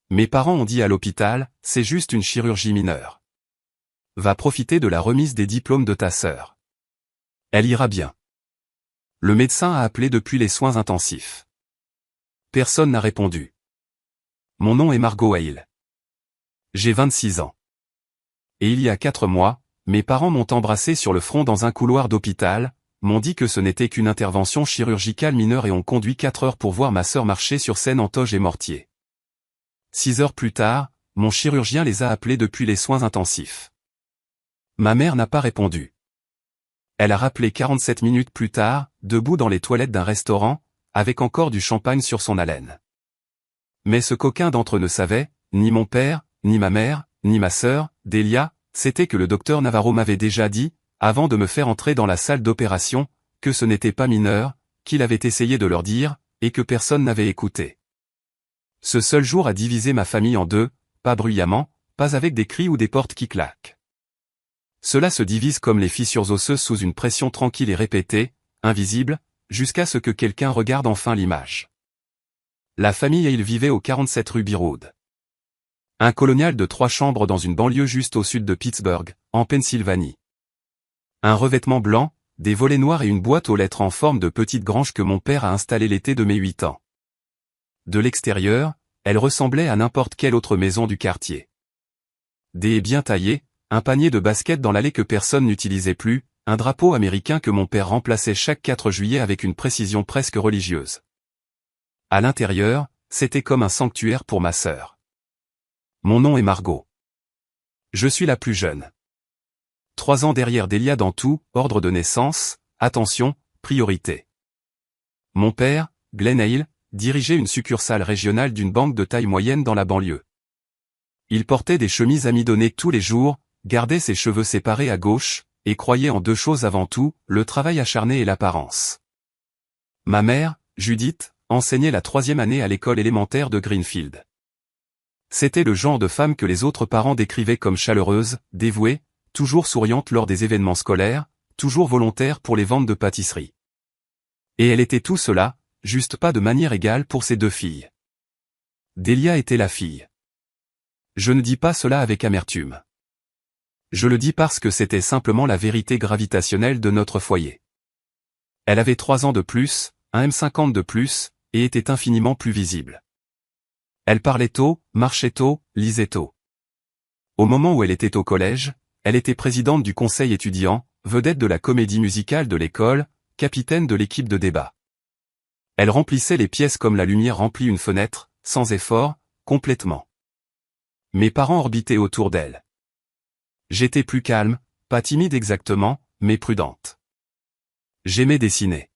Mes parents ont dit à l'hôpital, c'est juste une chirurgie mineure. Va profiter de la remise des diplômes de ta sœur. Elle ira bien. Le médecin a appelé depuis les soins intensifs. Personne n'a répondu. Mon nom est Margot Hale. J'ai 26 ans. Et il y a 4 mois, mes parents m'ont embrassé sur le front dans un couloir d'hôpital, m'ont dit que ce n'était qu'une intervention chirurgicale mineure et ont conduit 4 heures pour voir ma sœur marcher sur scène en toge et mortier. 6 heures plus tard, mon chirurgien les a appelés depuis les soins intensifs. Ma mère n'a pas répondu. Elle a rappelé 47 minutes plus tard, debout dans les toilettes d'un restaurant, avec encore du champagne sur son haleine. Mais ce qu'aucun d'entre eux ne savait, ni mon père, ni ma mère, ni ma sœur, Delia, c'était que le docteur Navarro m'avait déjà dit, avant de me faire entrer dans la salle d'opération, que ce n'était pas mineur, qu'il avait essayé de leur dire, et que personne n'avait écouté. Ce seul jour a divisé ma famille en deux, pas bruyamment, pas avec des cris ou des portes qui claquent. Cela se divise comme les fissures osseuses sous une pression tranquille et répétée, invisible, jusqu'à ce que quelqu'un regarde enfin l'image. La famille Hale vivait au 47 rue Bearwood. Un colonial de 3 chambres dans une banlieue juste au sud de Pittsburgh, en Pennsylvanie. Un revêtement blanc, des volets noirs et une boîte aux lettres en forme de petite grange que mon père a installée l'été de mes 8 ans. De l'extérieur, elle ressemblait à n'importe quelle autre maison du quartier. Des haies bien taillées, un panier de basket dans l'allée que personne n'utilisait plus, un drapeau américain que mon père remplaçait chaque 4 juillet avec une précision presque religieuse. À l'intérieur, c'était comme un sanctuaire pour ma sœur. Mon nom est Margot. Je suis la plus jeune. 3 ans derrière Delia dans tout, ordre de naissance, attention, priorité. Mon père, Glenn Hale, dirigeait une succursale régionale d'une banque de taille moyenne dans la banlieue. Il portait des chemises amidonnées tous les jours, gardait ses cheveux séparés à gauche, et croyait en 2 choses avant tout, le travail acharné et l'apparence. Ma mère, Judith, enseignait la 3e année à l'école élémentaire de Greenfield. C'était le genre de femme que les autres parents décrivaient comme chaleureuse, dévouée, toujours souriante lors des événements scolaires, toujours volontaire pour les ventes de pâtisserie. Et elle était tout cela, juste pas de manière égale pour ses 2 filles. Delia était la fille. Je ne dis pas cela avec amertume. Je le dis parce que c'était simplement la vérité gravitationnelle de notre foyer. Elle avait 3 ans de plus, un M50 de plus, et était infiniment plus visible. Elle parlait tôt, marchait tôt, lisait tôt. Au moment où elle était au collège, elle était présidente du conseil étudiant, vedette de la comédie musicale de l'école, capitaine de l'équipe de débat. Elle remplissait les pièces comme la lumière remplit une fenêtre, sans effort, complètement. Mes parents orbitaient autour d'elle. J'étais plus calme, pas timide exactement, mais prudente. J'aimais dessiner.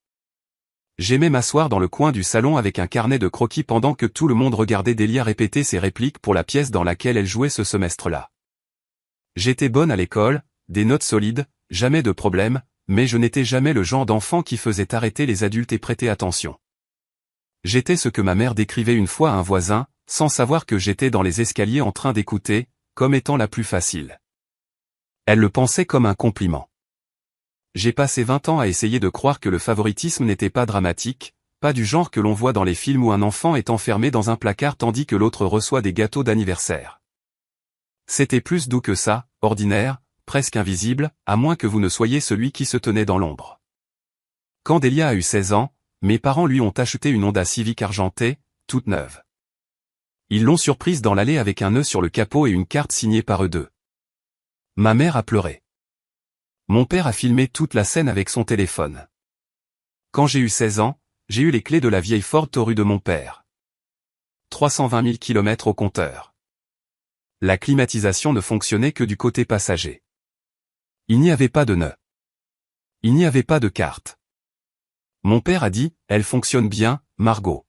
J'aimais m'asseoir dans le coin du salon avec un carnet de croquis pendant que tout le monde regardait Delia répéter ses répliques pour la pièce dans laquelle elle jouait ce semestre-là. J'étais bonne à l'école, des notes solides, jamais de problème, mais je n'étais jamais le genre d'enfant qui faisait arrêter les adultes et prêter attention. J'étais ce que ma mère décrivait une fois à un voisin, sans savoir que j'étais dans les escaliers en train d'écouter, comme étant la plus facile. Elle le pensait comme un compliment. J'ai passé 20 ans à essayer de croire que le favoritisme n'était pas dramatique, pas du genre que l'on voit dans les films où un enfant est enfermé dans un placard tandis que l'autre reçoit des gâteaux d'anniversaire. C'était plus doux que ça, ordinaire, presque invisible, à moins que vous ne soyez celui qui se tenait dans l'ombre. Quand Delia a eu 16 ans, mes parents lui ont acheté une Honda Civic argentée, toute neuve. Ils l'ont surprise dans l'allée avec un nœud sur le capot et une carte signée par eux deux. Ma mère a pleuré. Mon père a filmé toute la scène avec son téléphone. Quand j'ai eu 16 ans, j'ai eu les clés de la vieille Ford Taurus de mon père. 320 000 km au compteur. La climatisation ne fonctionnait que du côté passager. Il n'y avait pas de nœud. Il n'y avait pas de carte. Mon père a dit, elle fonctionne bien, Margot.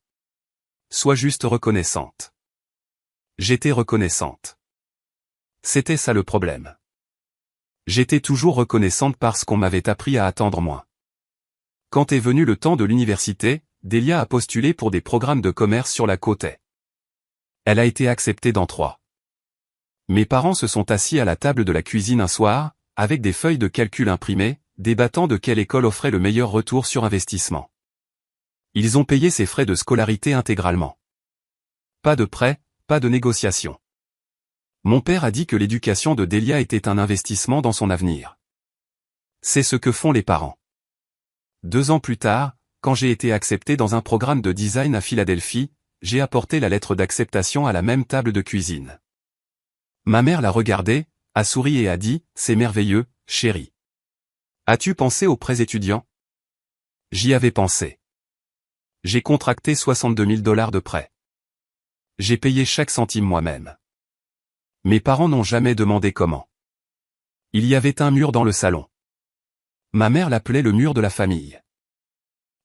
Sois juste reconnaissante. J'étais reconnaissante. C'était ça le problème. J'étais toujours reconnaissante parce qu'on m'avait appris à attendre moins. Quand est venu le temps de l'université, Delia a postulé pour des programmes de commerce sur la côte est. Elle a été acceptée dans 3. Mes parents se sont assis à la table de la cuisine un soir, avec des feuilles de calcul imprimées, débattant de quelle école offrait le meilleur retour sur investissement. Ils ont payé ses frais de scolarité intégralement. Pas de prêt, pas de négociation. Mon père a dit que l'éducation de Delia était un investissement dans son avenir. C'est ce que font les parents. 2 ans plus tard, quand j'ai été accepté dans un programme de design à Philadelphie, j'ai apporté la lettre d'acceptation à la même table de cuisine. Ma mère l'a regardé, a souri et a dit, « C'est merveilleux, chérie. As-tu pensé aux prêts étudiants ?» J'y avais pensé. J'ai contracté $62 000 de prêts. J'ai payé chaque centime moi-même. Mes parents n'ont jamais demandé comment. Il y avait un mur dans le salon. Ma mère l'appelait le mur de la famille.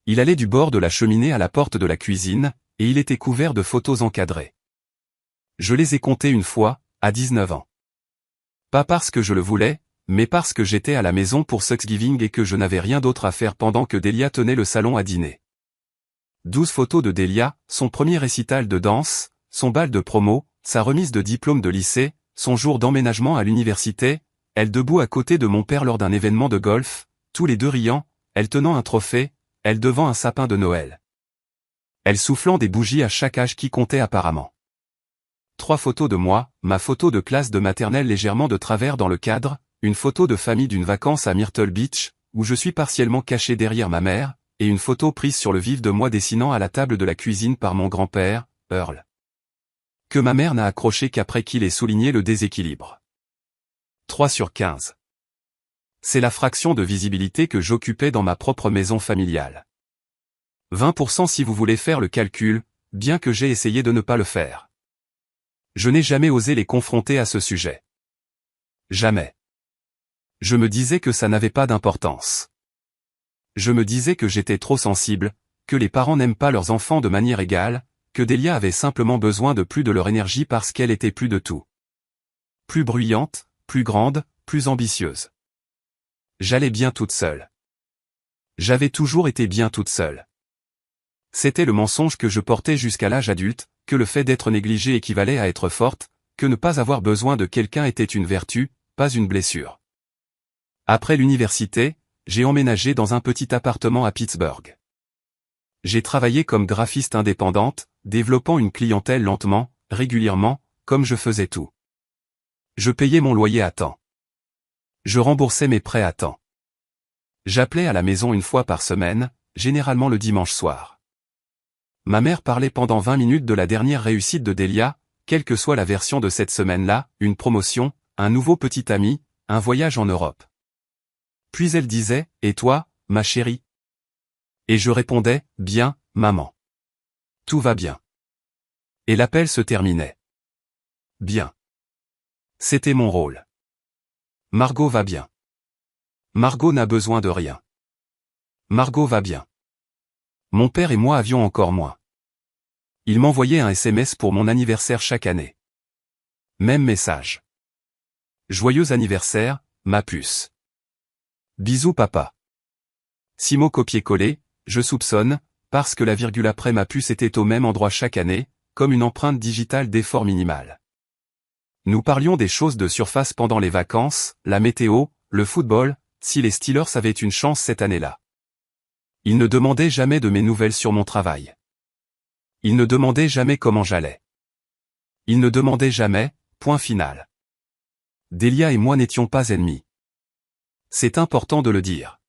Il allait du bord de la cheminée à la porte de la cuisine, et il était couvert de photos encadrées. Je les ai comptées une fois, à 19 ans. Pas parce que je le voulais, mais parce que j'étais à la maison pour Thanksgiving et que je n'avais rien d'autre à faire pendant que Delia tenait le salon à dîner. 12 photos de Delia, son premier récital de danse, son bal de promo, sa remise de diplôme de lycée, son jour d'emménagement à l'université, elle debout à côté de mon père lors d'un événement de golf, tous les deux riant, elle tenant un trophée, elle devant un sapin de Noël. Elle soufflant des bougies à chaque âge qui comptait apparemment. 3 photos de moi, ma photo de classe de maternelle légèrement de travers dans le cadre, une photo de famille d'une vacance à Myrtle Beach, où je suis partiellement caché derrière ma mère, et une photo prise sur le vif de moi dessinant à la table de la cuisine par mon grand-père, Earl. Que ma mère n'a accroché qu'après qu'il ait souligné le déséquilibre. 3 sur 15. C'est la fraction de visibilité que j'occupais dans ma propre maison familiale. 20% si vous voulez faire le calcul, bien que j'ai essayé de ne pas le faire. Je n'ai jamais osé les confronter à ce sujet. Jamais. Je me disais que ça n'avait pas d'importance. Je me disais que j'étais trop sensible, que les parents n'aiment pas leurs enfants de manière égale, que Delia avait simplement besoin de plus de leur énergie parce qu'elle était plus de tout. Plus bruyante, plus grande, plus ambitieuse. J'allais bien toute seule. J'avais toujours été bien toute seule. C'était le mensonge que je portais jusqu'à l'âge adulte, que le fait d'être négligée équivalait à être forte, que ne pas avoir besoin de quelqu'un était une vertu, pas une blessure. Après l'université, j'ai emménagé dans un petit appartement à Pittsburgh. J'ai travaillé comme graphiste indépendante, développant une clientèle lentement, régulièrement, comme je faisais tout. Je payais mon loyer à temps. Je remboursais mes prêts à temps. J'appelais à la maison une fois par semaine, généralement le dimanche soir. Ma mère parlait pendant 20 minutes de la dernière réussite de Delia, quelle que soit la version de cette semaine-là, une promotion, un nouveau petit ami, un voyage en Europe. Puis elle disait, « Et toi, ma chérie ?» Et je répondais, « Bien, maman. Tout va bien. » Et l'appel se terminait. Bien. C'était mon rôle. Margot va bien. Margot n'a besoin de rien. Margot va bien. Mon père et moi avions encore moins. Il m'envoyait un SMS pour mon anniversaire chaque année. Même message. Joyeux anniversaire, ma puce. Bisous papa. 6 mots copier-coller, je soupçonne, parce que la virgule après ma puce était au même endroit chaque année, comme une empreinte digitale d'effort minimal. Nous parlions des choses de surface pendant les vacances, la météo, le football, si les Steelers avaient une chance cette année-là. Il ne demandait jamais de mes nouvelles sur mon travail. Il ne demandait jamais comment j'allais. Il ne demandait jamais, point final. Delia et moi n'étions pas ennemis. C'est important de le dire.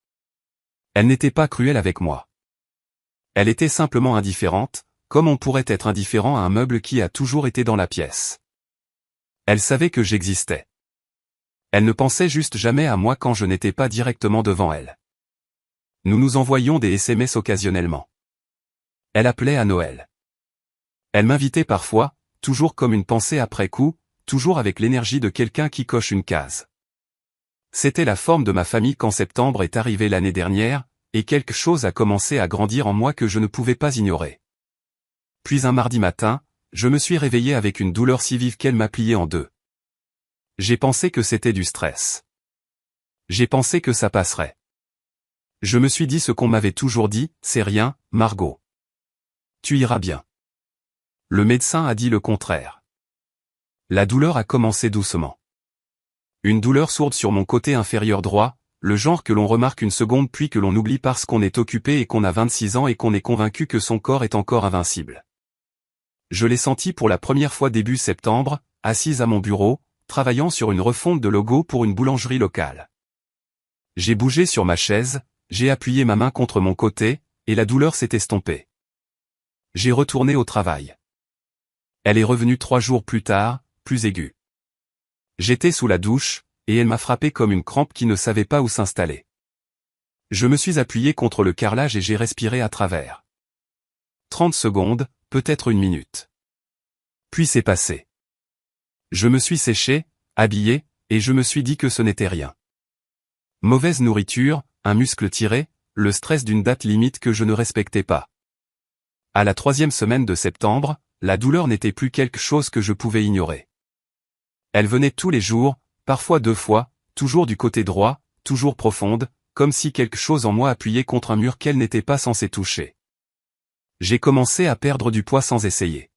Elle n'était pas cruelle avec moi. Elle était simplement indifférente, comme on pourrait être indifférent à un meuble qui a toujours été dans la pièce. Elle savait que j'existais. Elle ne pensait juste jamais à moi quand je n'étais pas directement devant elle. Nous nous envoyions des SMS occasionnellement. Elle appelait à Noël. Elle m'invitait parfois, toujours comme une pensée après coup, toujours avec l'énergie de quelqu'un qui coche une case. C'était la forme de ma famille quand septembre est arrivé l'année dernière, et quelque chose a commencé à grandir en moi que je ne pouvais pas ignorer. Puis un mardi matin, je me suis réveillé avec une douleur si vive qu'elle m'a plié en deux. J'ai pensé que c'était du stress. J'ai pensé que ça passerait. Je me suis dit ce qu'on m'avait toujours dit, c'est rien, Margot. Tu iras bien. Le médecin a dit le contraire. La douleur a commencé doucement. Une douleur sourde sur mon côté inférieur droit, le genre que l'on remarque une seconde puis que l'on oublie parce qu'on est occupé et qu'on a 26 ans et qu'on est convaincu que son corps est encore invincible. Je l'ai senti pour la première fois début septembre, assise à mon bureau, travaillant sur une refonte de logo pour une boulangerie locale. J'ai bougé sur ma chaise, j'ai appuyé ma main contre mon côté, et la douleur s'est estompée. J'ai retourné au travail. Elle est revenue 3 jours plus tard, plus aiguë. J'étais sous la douche, et elle m'a frappé comme une crampe qui ne savait pas où s'installer. Je me suis appuyé contre le carrelage et j'ai respiré à travers. 30 secondes, peut-être 1 minute. Puis c'est passé. Je me suis séché, habillé, et je me suis dit que ce n'était rien. Mauvaise nourriture, un muscle tiré, le stress d'une date limite que je ne respectais pas. À la 3e semaine de septembre, la douleur n'était plus quelque chose que je pouvais ignorer. Elle venait tous les jours, parfois 2 fois, toujours du côté droit, toujours profonde, comme si quelque chose en moi appuyait contre un mur qu'elle n'était pas censée toucher. J'ai commencé à perdre du poids sans essayer.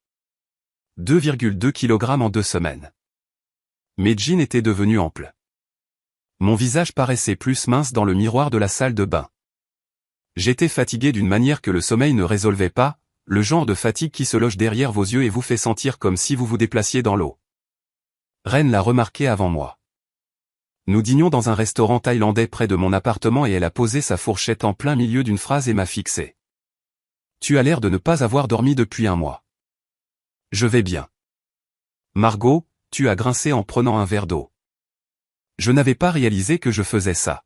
2,2 kg en 2 semaines. Mes jeans étaient devenus amples. Mon visage paraissait plus mince dans le miroir de la salle de bain. J'étais fatigué d'une manière que le sommeil ne résolvait pas, le genre de fatigue qui se loge derrière vos yeux et vous fait sentir comme si vous vous déplaciez dans l'eau. Ren l'a remarqué avant moi. Nous dînions dans un restaurant thaïlandais près de mon appartement et elle a posé sa fourchette en plein milieu d'une phrase et m'a fixé. « Tu as l'air de ne pas avoir dormi depuis 1 mois. » « Je vais bien. »« Margot, tu as grincé en prenant un verre d'eau. » Je n'avais pas réalisé que je faisais ça.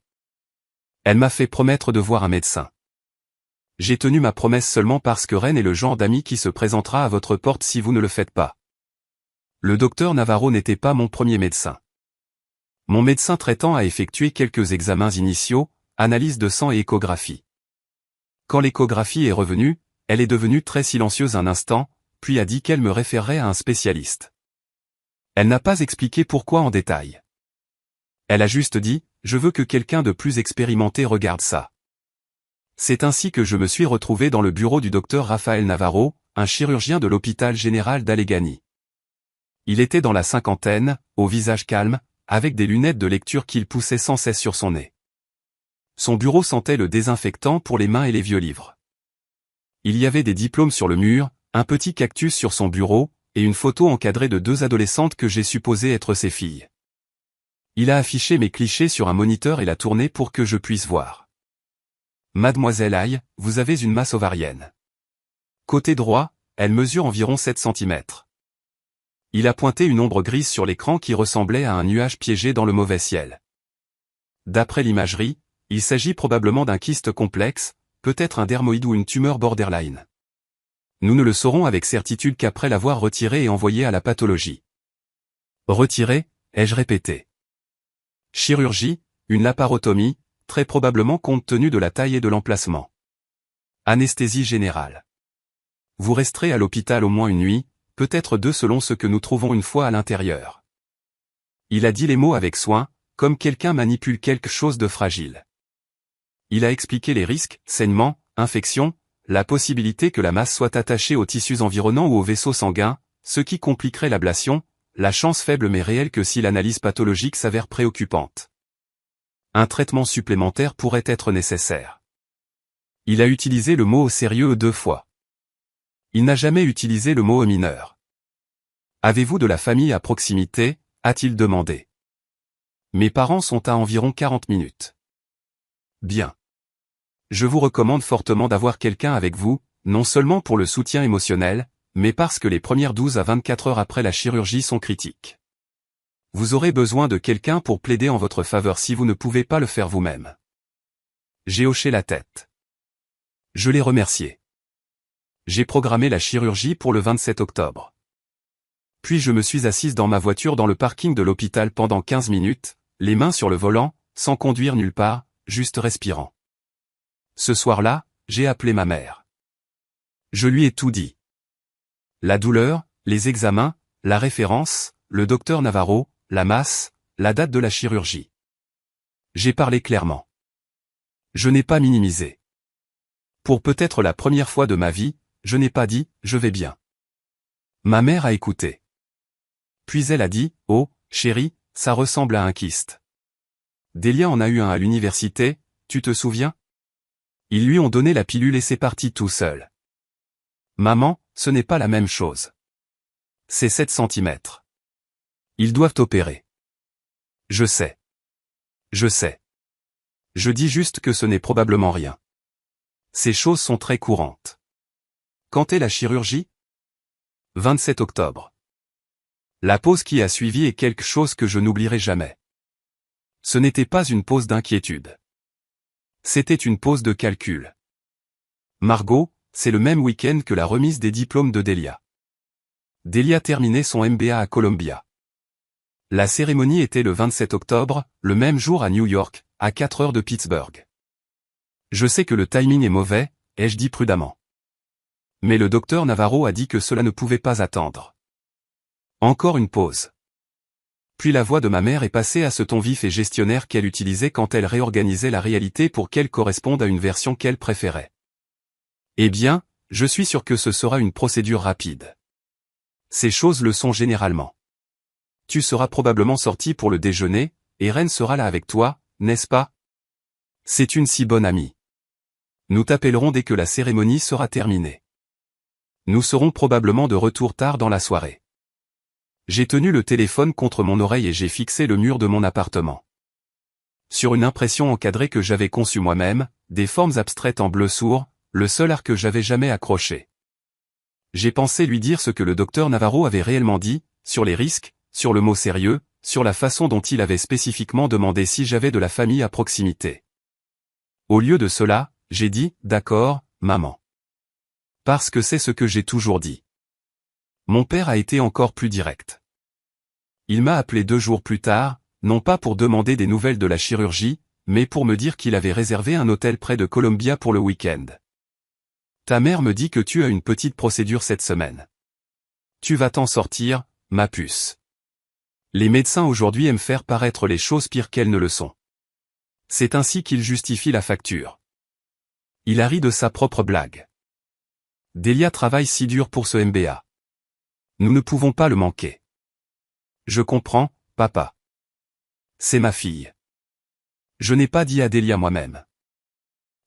Elle m'a fait promettre de voir un médecin. J'ai tenu ma promesse seulement parce que Ren est le genre d'ami qui se présentera à votre porte si vous ne le faites pas. Le docteur Navarro n'était pas mon premier médecin. Mon médecin traitant a effectué quelques examens initiaux, analyse de sang et échographie. Quand l'échographie est revenue, elle est devenue très silencieuse un instant, puis a dit qu'elle me référerait à un spécialiste. Elle n'a pas expliqué pourquoi en détail. Elle a juste dit, je veux que quelqu'un de plus expérimenté regarde ça. C'est ainsi que je me suis retrouvé dans le bureau du docteur Rafael Navarro, un chirurgien de l'hôpital général d'Allegheny. Il était dans la 50aine, au visage calme, avec des lunettes de lecture qu'il poussait sans cesse sur son nez. Son bureau sentait le désinfectant pour les mains et les vieux livres. Il y avait des diplômes sur le mur, un petit cactus sur son bureau, et une photo encadrée de 2 adolescentes que j'ai supposé être ses filles. Il a affiché mes clichés sur un moniteur et l'a tourné pour que je puisse voir. Mademoiselle Aïe, vous avez une masse ovarienne. Côté droit, elle mesure environ 7 cm. Il a pointé une ombre grise sur l'écran qui ressemblait à un nuage piégé dans le mauvais ciel. D'après l'imagerie, il s'agit probablement d'un kyste complexe, peut-être un dermoïde ou une tumeur borderline. Nous ne le saurons avec certitude qu'après l'avoir retiré et envoyé à la pathologie. Retiré, ai-je répété. Chirurgie, une laparotomie, très probablement compte tenu de la taille et de l'emplacement. Anesthésie générale. Vous resterez à l'hôpital au moins 1 nuit, peut-être 2 selon ce que nous trouvons une fois à l'intérieur. Il a dit les mots avec soin, comme quelqu'un manipule quelque chose de fragile. Il a expliqué les risques, saignements, infections, la possibilité que la masse soit attachée aux tissus environnants ou aux vaisseaux sanguins, ce qui compliquerait l'ablation, la chance faible mais réelle que si l'analyse pathologique s'avère préoccupante. Un traitement supplémentaire pourrait être nécessaire. Il a utilisé le mot au sérieux 2 fois. Il n'a jamais utilisé le mot au mineur. Avez-vous de la famille à proximité, a-t-il demandé. Mes parents sont à environ 40 minutes. Bien. Je vous recommande fortement d'avoir quelqu'un avec vous, non seulement pour le soutien émotionnel, mais parce que les premières 12 à 24 heures après la chirurgie sont critiques. Vous aurez besoin de quelqu'un pour plaider en votre faveur si vous ne pouvez pas le faire vous-même. J'ai hoché la tête. Je l'ai remercié. J'ai programmé la chirurgie pour le 27 octobre. Puis je me suis assise dans ma voiture dans le parking de l'hôpital pendant 15 minutes, les mains sur le volant, sans conduire nulle part, juste respirant. Ce soir-là, j'ai appelé ma mère. Je lui ai tout dit. La douleur, les examens, la référence, le docteur Navarro, la masse, la date de la chirurgie. J'ai parlé clairement. Je n'ai pas minimisé. Pour peut-être la première fois de ma vie, je n'ai pas dit « je vais bien ». Ma mère a écouté. Puis elle a dit « oh, chérie, ça ressemble à un kyste. Delia en a eu un à l'université, tu te souviens ? Ils lui ont donné la pilule et c'est parti tout seul. Maman, ce n'est pas la même chose. C'est 7 centimètres. Ils doivent opérer. Je sais. Je sais. Je dis juste que ce n'est probablement rien. Ces choses sont très courantes. Quand est la chirurgie? 27 octobre. La pause qui a suivi est quelque chose que je n'oublierai jamais. Ce n'était pas une pause d'inquiétude. C'était une pause de calcul. Margot, c'est le même week-end que la remise des diplômes de Delia. Delia terminait son MBA à Columbia. La cérémonie était le 27 octobre, le même jour à New York, à 4 heures de Pittsburgh. Je sais que le timing est mauvais, ai-je dit prudemment. Mais le docteur Navarro a dit que cela ne pouvait pas attendre. Encore une pause. Puis la voix de ma mère est passée à ce ton vif et gestionnaire qu'elle utilisait quand elle réorganisait la réalité pour qu'elle corresponde à une version qu'elle préférait. Eh bien, je suis sûr que ce sera une procédure rapide. Ces choses le sont généralement. Tu seras probablement sorti pour le déjeuner, et Ren sera là avec toi, n'est-ce pas? C'est une si bonne amie. Nous t'appellerons dès que la cérémonie sera terminée. Nous serons probablement de retour tard dans la soirée. J'ai tenu le téléphone contre mon oreille et j'ai fixé le mur de mon appartement. Sur une impression encadrée que j'avais conçue moi-même, des formes abstraites en bleu sourd, le seul art que j'avais jamais accroché. J'ai pensé lui dire ce que le docteur Navarro avait réellement dit, sur les risques, sur le mot sérieux, sur la façon dont il avait spécifiquement demandé si j'avais de la famille à proximité. Au lieu de cela, j'ai dit, d'accord, maman. Parce que c'est ce que j'ai toujours dit. Mon père a été encore plus direct. Il m'a appelé 2 jours plus tard, non pas pour demander des nouvelles de la chirurgie, mais pour me dire qu'il avait réservé un hôtel près de Columbia pour le week-end. Ta mère me dit que tu as une petite procédure cette semaine. Tu vas t'en sortir, ma puce. Les médecins aujourd'hui aiment faire paraître les choses pires qu'elles ne le sont. C'est ainsi qu'ils justifient la facture. Il a ri de sa propre blague. Delia travaille si dur pour ce MBA. Nous ne pouvons pas le manquer. Je comprends, papa. C'est ma fille. Je n'ai pas dit à Delia moi-même.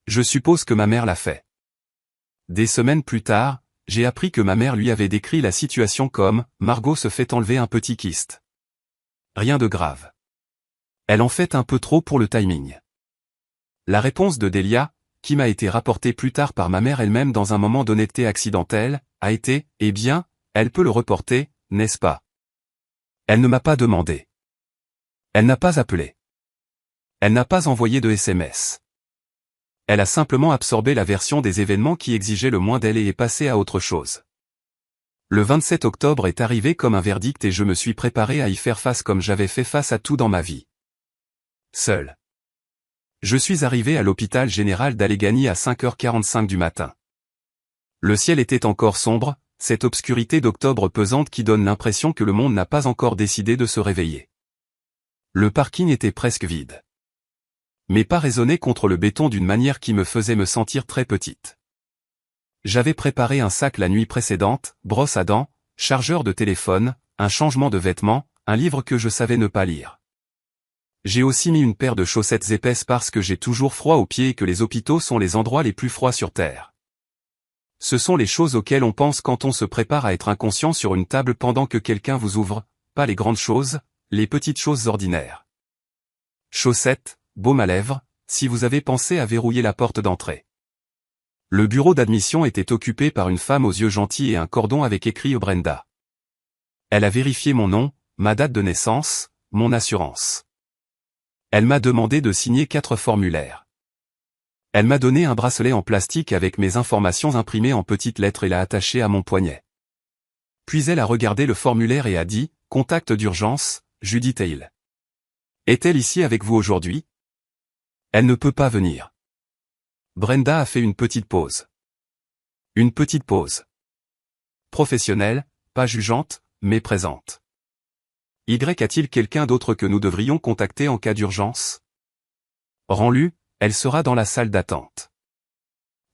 Je suppose que ma mère l'a fait. Des semaines plus tard, j'ai appris que ma mère lui avait décrit la situation comme « Margot se fait enlever un petit kyste. Rien de grave. Elle en fait un peu trop pour le timing. » La réponse de Delia, qui m'a été rapportée plus tard par ma mère elle-même dans un moment d'honnêteté accidentelle, a été « Eh bien, elle peut le reporter, n'est-ce pas? » Elle ne m'a pas demandé. Elle n'a pas appelé. Elle n'a pas envoyé de SMS. Elle a simplement absorbé la version des événements qui exigeait le moins d'elle et est passée à autre chose. Le 27 octobre est arrivé comme un verdict et je me suis préparé à y faire face comme j'avais fait face à tout dans ma vie. Seul. Je suis arrivé à l'hôpital général d'Allegheny à 5h45 du matin. Le ciel était encore sombre, cette obscurité d'octobre pesante qui donne l'impression que le monde n'a pas encore décidé de se réveiller. Le parking était presque vide. Mes pas résonnaient contre le béton d'une manière qui me faisait me sentir très petite. J'avais préparé un sac la nuit précédente, brosse à dents, chargeur de téléphone, un changement de vêtements, un livre que je savais ne pas lire. J'ai aussi mis une paire de chaussettes épaisses parce que j'ai toujours froid aux pieds et que les hôpitaux sont les endroits les plus froids sur Terre. Ce sont les choses auxquelles on pense quand on se prépare à être inconscient sur une table pendant que quelqu'un vous ouvre, pas les grandes choses, les petites choses ordinaires. Chaussettes, baume à lèvres, si vous avez pensé à verrouiller la porte d'entrée. Le bureau d'admission était occupé par une femme aux yeux gentils et un cordon avec écrit Brenda. Elle a vérifié mon nom, ma date de naissance, mon assurance. Elle m'a demandé de signer 4 formulaires. Elle m'a donné un bracelet en plastique avec mes informations imprimées en petites lettres et l'a attaché à mon poignet. Puis elle a regardé le formulaire et a dit, « Contact d'urgence, Judith Hale. Est-elle ici avec vous aujourd'hui? » Elle ne peut pas venir. Brenda a fait une petite pause. Une petite pause. Professionnelle, pas jugeante, mais présente. A-t-il quelqu'un d'autre que nous devrions contacter en cas d'urgence? Rends-lu, elle sera dans la salle d'attente.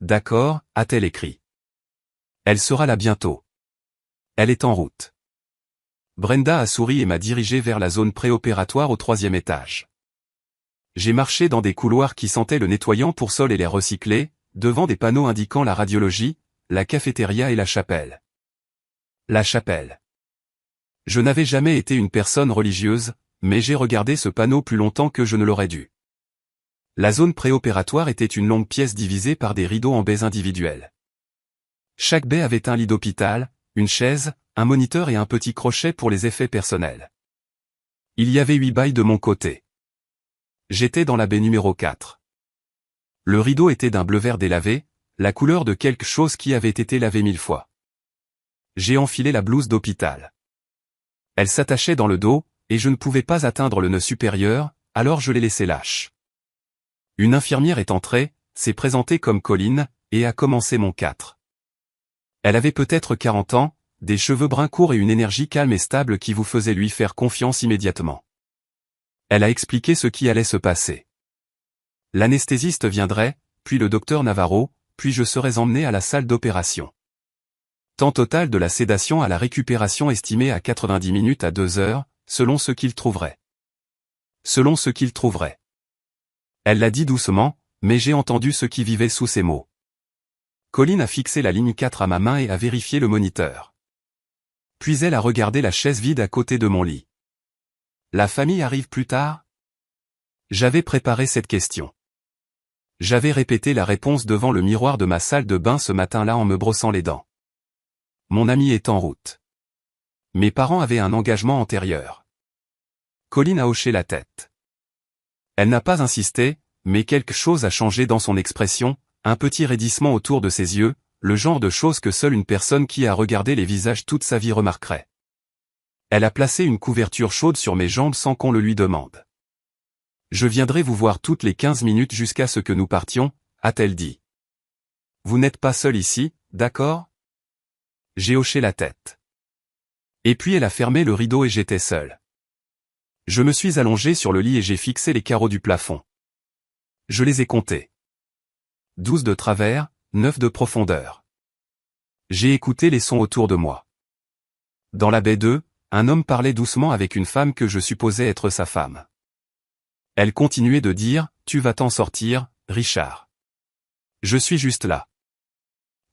D'accord, a-t-elle écrit. Elle sera là bientôt. Elle est en route. Brenda a souri et m'a dirigé vers la zone préopératoire au 3e étage. J'ai marché dans des couloirs qui sentaient le nettoyant pour sol et l'air recyclé, devant des panneaux indiquant la radiologie, la cafétéria et la chapelle. La chapelle. Je n'avais jamais été une personne religieuse, mais j'ai regardé ce panneau plus longtemps que je ne l'aurais dû. La zone préopératoire était une longue pièce divisée par des rideaux en baies individuelles. Chaque baie avait un lit d'hôpital, une chaise, un moniteur et un petit crochet pour les effets personnels. Il y avait 8 bails de mon côté. J'étais dans la baie numéro 4. Le rideau était d'un bleu-vert délavé, la couleur de quelque chose qui avait été lavé 1000 fois. J'ai enfilé la blouse d'hôpital. Elle s'attachait dans le dos, et je ne pouvais pas atteindre le nœud supérieur, alors je l'ai laissé lâche. Une infirmière est entrée, s'est présentée comme Colline, et a commencé mon 4. Elle avait peut-être 40 ans, des cheveux bruns courts et une énergie calme et stable qui vous faisait lui faire confiance immédiatement. Elle a expliqué ce qui allait se passer. L'anesthésiste viendrait, puis le docteur Navarro, puis je serais emmené à la salle d'opération. Temps total de la sédation à la récupération estimé à 90 minutes à 2 heures, selon ce qu'il trouverait. Selon ce qu'il trouverait. Elle l'a dit doucement, mais j'ai entendu ce qui vivait sous ces mots. Colline a fixé la ligne 4 à ma main et a vérifié le moniteur. Puis elle a regardé la chaise vide à côté de mon lit. La famille arrive plus tard? J'avais préparé cette question. J'avais répété la réponse devant le miroir de ma salle de bain ce matin-là en me brossant les dents. Mon ami est en route. Mes parents avaient un engagement antérieur. Colline a hoché la tête. Elle n'a pas insisté, mais quelque chose a changé dans son expression, un petit raidissement autour de ses yeux, le genre de choses que seule une personne qui a regardé les visages toute sa vie remarquerait. Elle a placé une couverture chaude sur mes jambes sans qu'on le lui demande. Je viendrai vous voir toutes les 15 minutes jusqu'à ce que nous partions, a-t-elle dit. Vous n'êtes pas seul ici, d'accord? J'ai hoché la tête. Et puis elle a fermé le rideau et j'étais seul. Je me suis allongé sur le lit et j'ai fixé les carreaux du plafond. Je les ai comptés. 12 de travers, 9 de profondeur. J'ai écouté les sons autour de moi. Dans la baie 2, un homme parlait doucement avec une femme que je supposais être sa femme. Elle continuait de dire, « Tu vas t'en sortir, Richard. Je suis juste là. »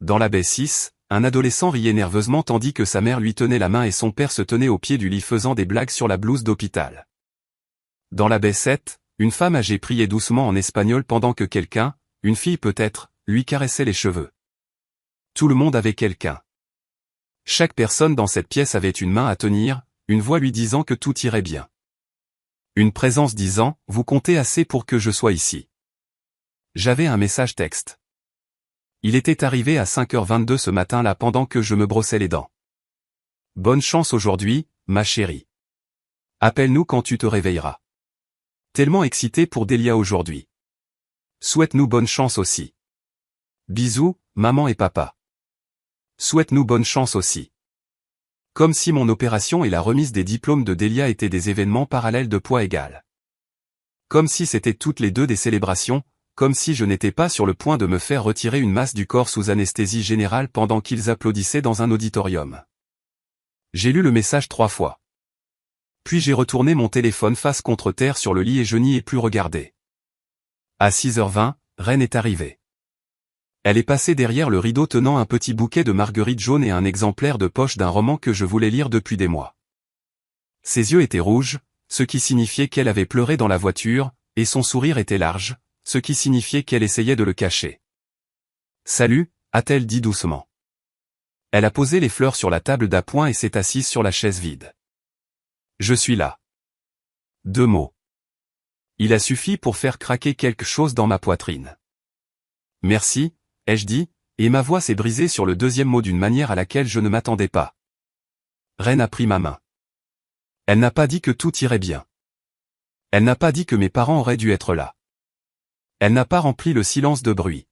Dans la baie 6, un adolescent riait nerveusement tandis que sa mère lui tenait la main et son père se tenait au pied du lit faisant des blagues sur la blouse d'hôpital. Dans la baie 7, une femme âgée priait doucement en espagnol pendant que quelqu'un, une fille peut-être, lui caressait les cheveux. Tout le monde avait quelqu'un. Chaque personne dans cette pièce avait une main à tenir, une voix lui disant que tout irait bien. Une présence disant, « Vous comptez assez pour que je sois ici. » J'avais un message texte. Il était arrivé à 5h22 ce matin-là pendant que je me brossais les dents. Bonne chance aujourd'hui, ma chérie. Appelle-nous quand tu te réveilleras. Tellement excité pour Delia aujourd'hui. Souhaite-nous bonne chance aussi. Bisous, maman et papa. Souhaite-nous bonne chance aussi. Comme si mon opération et la remise des diplômes de Delia étaient des événements parallèles de poids égal. Comme si c'était toutes les deux des célébrations, comme si je n'étais pas sur le point de me faire retirer une masse du corps sous anesthésie générale pendant qu'ils applaudissaient dans un auditorium. J'ai lu le message 3 fois. Puis j'ai retourné mon téléphone face contre terre sur le lit et je n'y ai plus regardé. À 6h20, Reine est arrivée. Elle est passée derrière le rideau tenant un petit bouquet de marguerites jaunes et un exemplaire de poche d'un roman que je voulais lire depuis des mois. Ses yeux étaient rouges, ce qui signifiait qu'elle avait pleuré dans la voiture, et son sourire était large, ce qui signifiait qu'elle essayait de le cacher. « Salut », a-t-elle dit doucement. Elle a posé les fleurs sur la table d'appoint et s'est assise sur la chaise vide. « Je suis là. » 2 mots. Il a suffi pour faire craquer quelque chose dans ma poitrine. « Merci », ai-je dit, et ma voix s'est brisée sur le deuxième mot d'une manière à laquelle je ne m'attendais pas. Reine a pris ma main. Elle n'a pas dit que tout irait bien. Elle n'a pas dit que mes parents auraient dû être là. Elle n'a pas rempli le silence de bruit.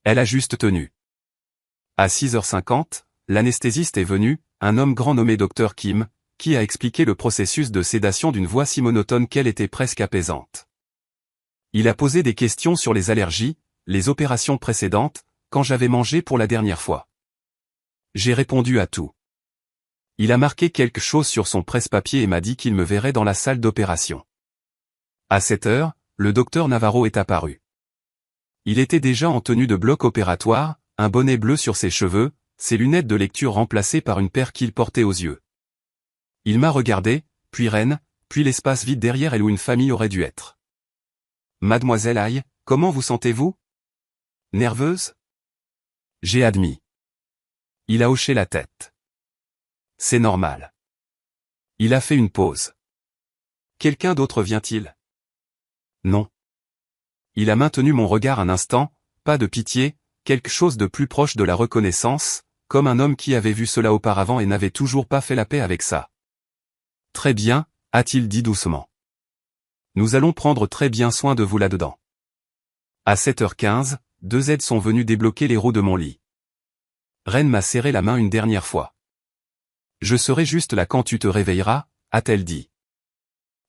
Elle a juste tenu. À 6h50, l'anesthésiste est venu, un homme grand nommé Dr Kim, qui a expliqué le processus de sédation d'une voix si monotone qu'elle était presque apaisante. Il a posé des questions sur les allergies, les opérations précédentes, quand j'avais mangé pour la dernière fois. J'ai répondu à tout. Il a marqué quelque chose sur son presse-papier et m'a dit qu'il me verrait dans la salle d'opération. À 7h, le docteur Navarro est apparu. Il était déjà en tenue de bloc opératoire, un bonnet bleu sur ses cheveux, ses lunettes de lecture remplacées par une paire qu'il portait aux yeux. Il m'a regardé, puis Rennes, puis l'espace vide derrière elle où une famille aurait dû être. Mademoiselle Aïe, comment vous sentez-vous? Nerveuse? J'ai admis. Il a hoché la tête. C'est normal. Il a fait une pause. Quelqu'un d'autre vient-il? Non. Il a maintenu mon regard un instant, pas de pitié, quelque chose de plus proche de la reconnaissance, comme un homme qui avait vu cela auparavant et n'avait toujours pas fait la paix avec ça. Très bien, a-t-il dit doucement. Nous allons prendre très bien soin de vous là-dedans. À 7h15, 2 aides sont venus débloquer les roues de mon lit. Reine m'a serré la main une dernière fois. Je serai juste là quand tu te réveilleras, a-t-elle dit.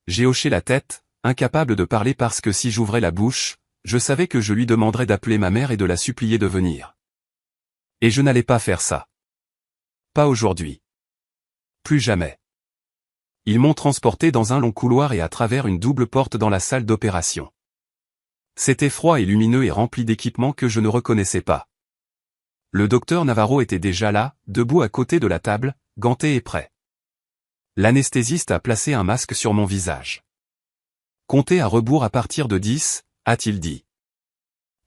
J'ai hoché la tête, incapable de parler parce que si j'ouvrais la bouche, je savais que je lui demanderais d'appeler ma mère et de la supplier de venir. Et je n'allais pas faire ça. Pas aujourd'hui. Plus jamais. Ils m'ont transporté dans un long couloir et à travers une double porte dans la salle d'opération. C'était froid et lumineux et rempli d'équipements que je ne reconnaissais pas. Le docteur Navarro était déjà là, debout à côté de la table, ganté et prêt. L'anesthésiste a placé un masque sur mon visage. Comptez à rebours à partir de 10, a-t-il dit.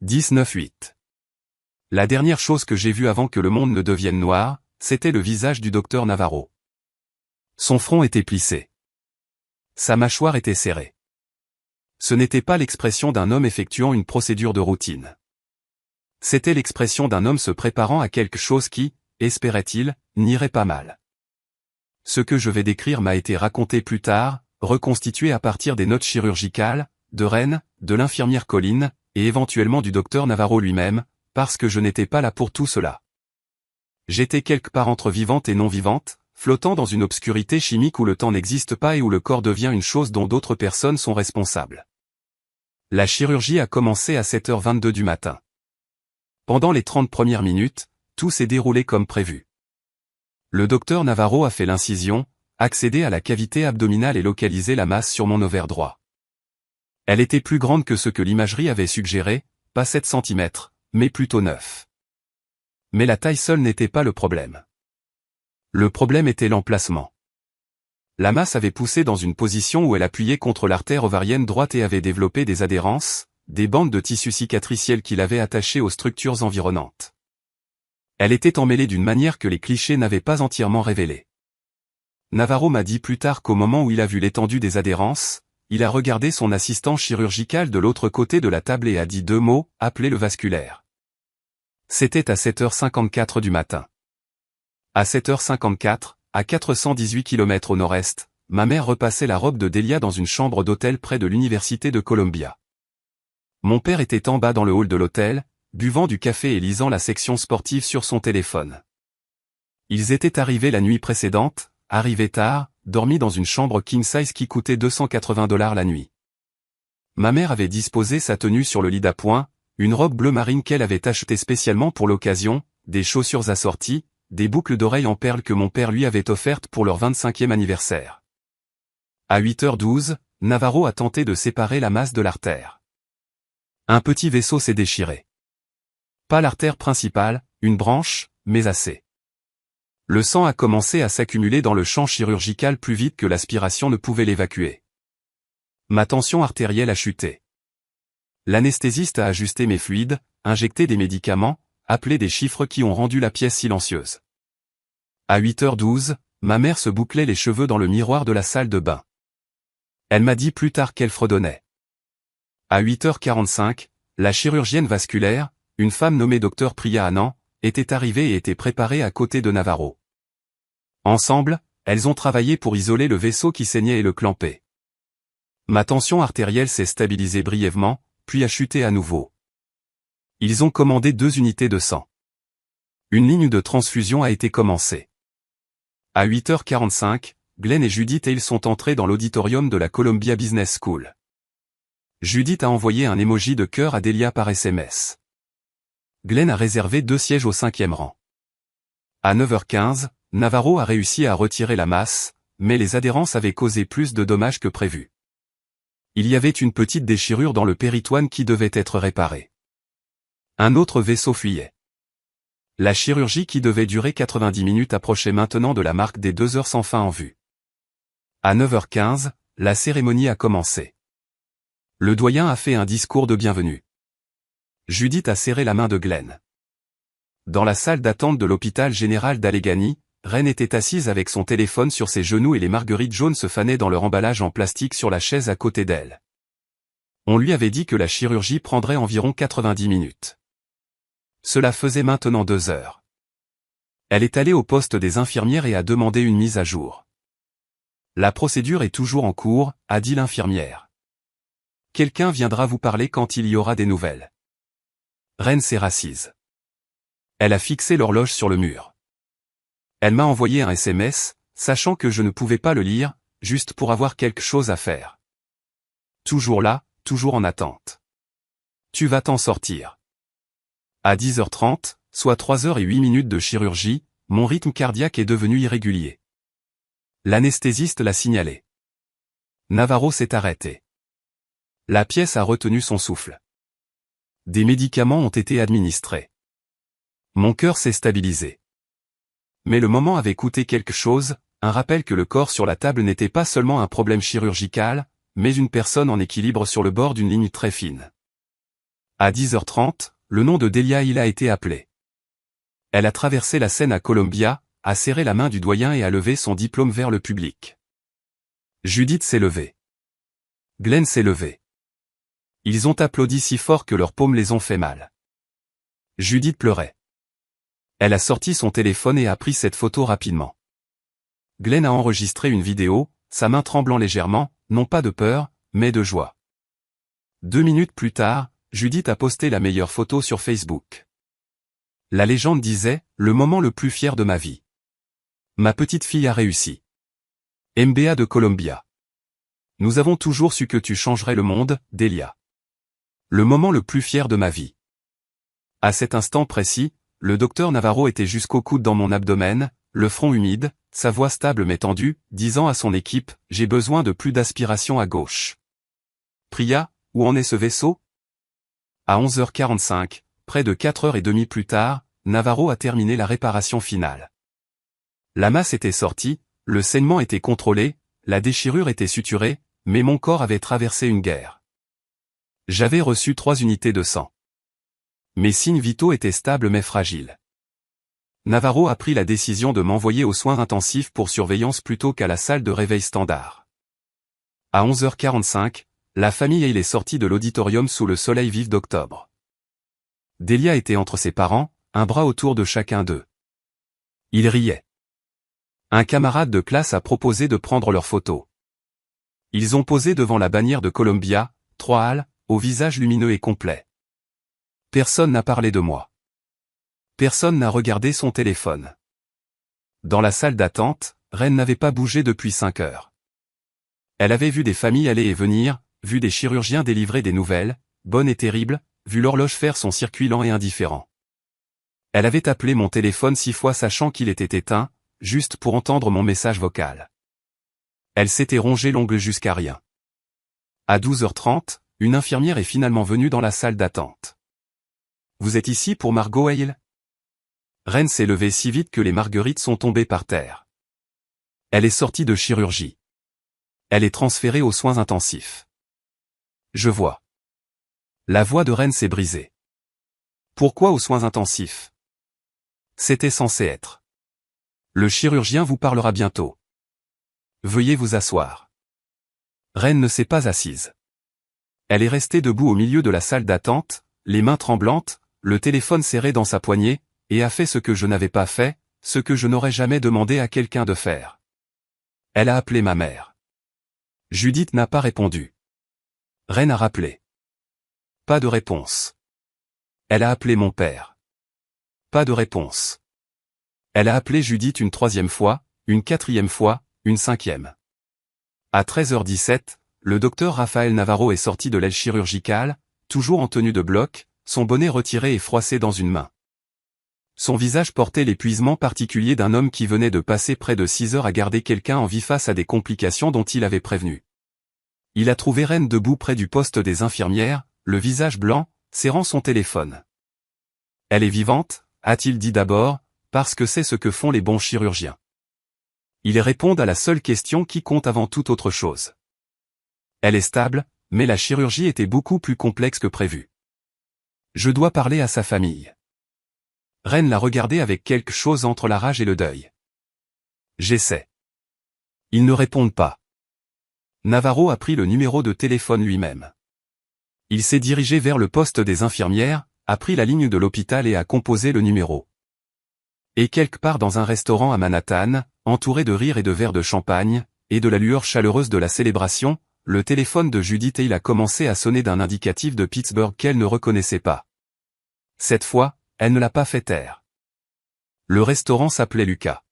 10, 9, 8. La dernière chose que j'ai vue avant que le monde ne devienne noir, c'était le visage du docteur Navarro. Son front était plissé. Sa mâchoire était serrée. Ce n'était pas l'expression d'un homme effectuant une procédure de routine. C'était l'expression d'un homme se préparant à quelque chose qui, espérait-il, n'irait pas mal. Ce que je vais décrire m'a été raconté plus tard, reconstitué à partir des notes chirurgicales, de Rennes, de l'infirmière Colline, et éventuellement du docteur Navarro lui-même, parce que je n'étais pas là pour tout cela. J'étais quelque part entre vivante et non vivante, flottant dans une obscurité chimique où le temps n'existe pas et où le corps devient une chose dont d'autres personnes sont responsables. La chirurgie a commencé à 7h22 du matin. Pendant les 30 premières minutes, tout s'est déroulé comme prévu. Le docteur Navarro a fait l'incision, accédé à la cavité abdominale et localisé la masse sur mon ovaire droit. Elle était plus grande que ce que l'imagerie avait suggéré, pas 7 cm, mais plutôt 9. Mais la taille seule n'était pas le problème. Le problème était l'emplacement. La masse avait poussé dans une position où elle appuyait contre l'artère ovarienne droite et avait développé des adhérences, des bandes de tissu cicatriciel qui l'avaient attachée aux structures environnantes. Elle était emmêlée d'une manière que les clichés n'avaient pas entièrement révélée. Navarro m'a dit plus tard qu'au moment où il a vu l'étendue des adhérences, il a regardé son assistant chirurgical de l'autre côté de la table et a dit 2 mots, appelez le vasculaire. C'était à 7h54 du matin. À 7h54, à 418 km au nord-est, ma mère repassait la robe de Delia dans une chambre d'hôtel près de l'université de Columbia. Mon père était en bas dans le hall de l'hôtel, buvant du café et lisant la section sportive sur son téléphone. Ils étaient arrivés la nuit précédente, arrivés tard, dormis dans une chambre king-size qui coûtait $280 la nuit. Ma mère avait disposé sa tenue sur le lit d'appoint, une robe bleu marine qu'elle avait achetée spécialement pour l'occasion, des chaussures assorties, des boucles d'oreilles en perles que mon père lui avait offertes pour leur 25e anniversaire. À 8h12, Navarro a tenté de séparer la masse de l'artère. Un petit vaisseau s'est déchiré. Pas l'artère principale, une branche, mais assez. Le sang a commencé à s'accumuler dans le champ chirurgical plus vite que l'aspiration ne pouvait l'évacuer. Ma tension artérielle a chuté. L'anesthésiste a ajusté mes fluides, injecté des médicaments, appelé des chiffres qui ont rendu la pièce silencieuse. À 8h12, ma mère se bouclait les cheveux dans le miroir de la salle de bain. Elle m'a dit plus tard qu'elle fredonnait. À 8h45, la chirurgienne vasculaire, une femme nommée Dr Priya Anand, était arrivée et était préparée à côté de Navarro. Ensemble, elles ont travaillé pour isoler le vaisseau qui saignait et le clamper. Ma tension artérielle s'est stabilisée brièvement, puis a chuté à nouveau. Ils ont commandé 2 unités de sang. Une ligne de transfusion a été commencée. À 8h45, Glenn et Judith et ils sont entrés dans l'auditorium de la Columbia Business School. Judith a envoyé un emoji de cœur à Delia par SMS. Glenn a réservé 2 sièges au 5e rang. À 9h15, Navarro a réussi à retirer la masse, mais les adhérences avaient causé plus de dommages que prévu. Il y avait une petite déchirure dans le péritoine qui devait être réparée. Un autre vaisseau fuyait. La chirurgie qui devait durer 90 minutes approchait maintenant de la marque des 2 heures sans fin en vue. À 9h15, la cérémonie a commencé. Le doyen a fait un discours de bienvenue. Judith a serré la main de Glenn. Dans la salle d'attente de l'hôpital général d'Allegheny, Reine était assise avec son téléphone sur ses genoux et les marguerites jaunes se fanaient dans leur emballage en plastique sur la chaise à côté d'elle. On lui avait dit que la chirurgie prendrait environ 90 minutes. Cela faisait maintenant 2 heures. Elle est allée au poste des infirmières et a demandé une mise à jour. La procédure est toujours en cours, a dit l'infirmière. Quelqu'un viendra vous parler quand il y aura des nouvelles. Reine s'est rassise. Elle a fixé l'horloge sur le mur. Elle m'a envoyé un SMS, sachant que je ne pouvais pas le lire, juste pour avoir quelque chose à faire. Toujours là, toujours en attente. Tu vas t'en sortir. À 10h30, soit 3h08 de chirurgie, mon rythme cardiaque est devenu irrégulier. L'anesthésiste l'a signalé. Navarro s'est arrêté. La pièce a retenu son souffle. Des médicaments ont été administrés. Mon cœur s'est stabilisé. Mais le moment avait coûté quelque chose, un rappel que le corps sur la table n'était pas seulement un problème chirurgical, mais une personne en équilibre sur le bord d'une ligne très fine. À 10h30, le nom de Delia Hill a été appelé. Elle a traversé la scène à Columbia, a serré la main du doyen et a levé son diplôme vers le public. Judith s'est levée. Glenn s'est levé. Ils ont applaudi si fort que leurs paumes les ont fait mal. Judith pleurait. Elle a sorti son téléphone et a pris cette photo rapidement. Glenn a enregistré une vidéo, sa main tremblant légèrement, non pas de peur, mais de joie. 2 minutes plus tard, Judith a posté la meilleure photo sur Facebook. La légende disait, le moment le plus fier de ma vie. Ma petite fille a réussi. MBA de Columbia. Nous avons toujours su que tu changerais le monde, Delia. Le moment le plus fier de ma vie. À cet instant précis, le docteur Navarro était jusqu'au coude dans mon abdomen, le front humide, sa voix stable mais tendue, disant à son équipe, j'ai besoin de plus d'aspiration à gauche. Priya, où en est ce vaisseau? À 11h45, près de 4h30 plus tard, Navarro a terminé la réparation finale. La masse était sortie, le saignement était contrôlé, la déchirure était suturée, mais mon corps avait traversé une guerre. J'avais reçu 3 unités de sang. Mes signes vitaux étaient stables mais fragiles. Navarro a pris la décision de m'envoyer aux soins intensifs pour surveillance plutôt qu'à la salle de réveil standard. À 11h45, la famille Hill est sortie de l'auditorium sous le soleil vif d'octobre. Delia était entre ses parents, un bras autour de chacun d'eux. Ils riaient. Un camarade de classe a proposé de prendre leurs photos. Ils ont posé devant la bannière de Columbia, 3 halles, au visage lumineux et complet. Personne n'a parlé de moi. Personne n'a regardé son téléphone. Dans la salle d'attente, Reine n'avait pas bougé depuis 5 heures. Elle avait vu des familles aller et venir, vu des chirurgiens délivrer des nouvelles, bonnes et terribles, vu l'horloge faire son circuit lent et indifférent. Elle avait appelé mon téléphone 6 fois sachant qu'il était éteint, juste pour entendre mon message vocal. Elle s'était rongé l'ongle jusqu'à rien. À 12h30, une infirmière est finalement venue dans la salle d'attente. Vous êtes ici pour Margot Hill? Reine s'est levée si vite que les marguerites sont tombées par terre. Elle est sortie de chirurgie. Elle est transférée aux soins intensifs. Je vois. La voix de Reine s'est brisée. Pourquoi aux soins intensifs? C'était censé être. Le chirurgien vous parlera bientôt. Veuillez vous asseoir. Reine ne s'est pas assise. Elle est restée debout au milieu de la salle d'attente, les mains tremblantes, le téléphone serré dans sa poignée, et a fait ce que je n'avais pas fait, ce que je n'aurais jamais demandé à quelqu'un de faire. Elle a appelé ma mère. Judith n'a pas répondu. Reine a rappelé. Pas de réponse. Elle a appelé mon père. Pas de réponse. Elle a appelé Judith une 3e fois, une 4e fois, une 5e. À 13h17, le docteur Rafael Navarro est sorti de l'aile chirurgicale, toujours en tenue de bloc, son bonnet retiré et froissé dans une main. Son visage portait l'épuisement particulier d'un homme qui venait de passer près de 6 heures à garder quelqu'un en vie face à des complications dont il avait prévenu. Il a trouvé Reine debout près du poste des infirmières, le visage blanc, serrant son téléphone. Elle est vivante, a-t-il dit d'abord, parce que c'est ce que font les bons chirurgiens. Ils répondent à la seule question qui compte avant toute autre chose. Elle est stable, mais la chirurgie était beaucoup plus complexe que prévu. Je dois parler à sa famille. Ren l'a regardé avec quelque chose entre la rage et le deuil. J'essaie. Ils ne répondent pas. Navarro a pris le numéro de téléphone lui-même. Il s'est dirigé vers le poste des infirmières, a pris la ligne de l'hôpital et a composé le numéro. Et quelque part dans un restaurant à Manhattan, entouré de rires et de verres de champagne, et de la lueur chaleureuse de la célébration, le téléphone de Judith Hale a commencé à sonner d'un indicatif de Pittsburgh qu'elle ne reconnaissait pas. Cette fois, elle ne l'a pas fait taire. Le restaurant s'appelait Lucas.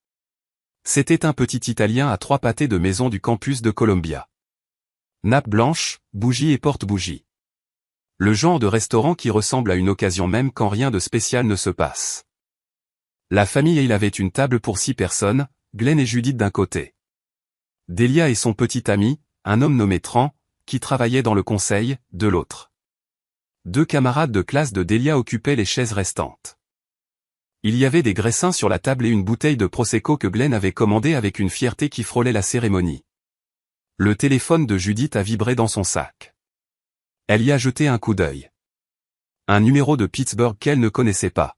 C'était un petit Italien à 3 pâtés de maison du campus de Columbia. Nappe blanche, bougies et porte-bougies. Le genre de restaurant qui ressemble à une occasion même quand rien de spécial ne se passe. La famille Hale avait une table pour 6 personnes, Glenn et Judith d'un côté. Delia et son petit ami, un homme nommé Tran, qui travaillait dans le conseil, de l'autre. 2 camarades de classe de Delia occupaient les chaises restantes. Il y avait des graissins sur la table et une bouteille de Prosecco que Glenn avait commandée avec une fierté qui frôlait la cérémonie. Le téléphone de Judith a vibré dans son sac. Elle y a jeté un coup d'œil. Un numéro de Pittsburgh qu'elle ne connaissait pas.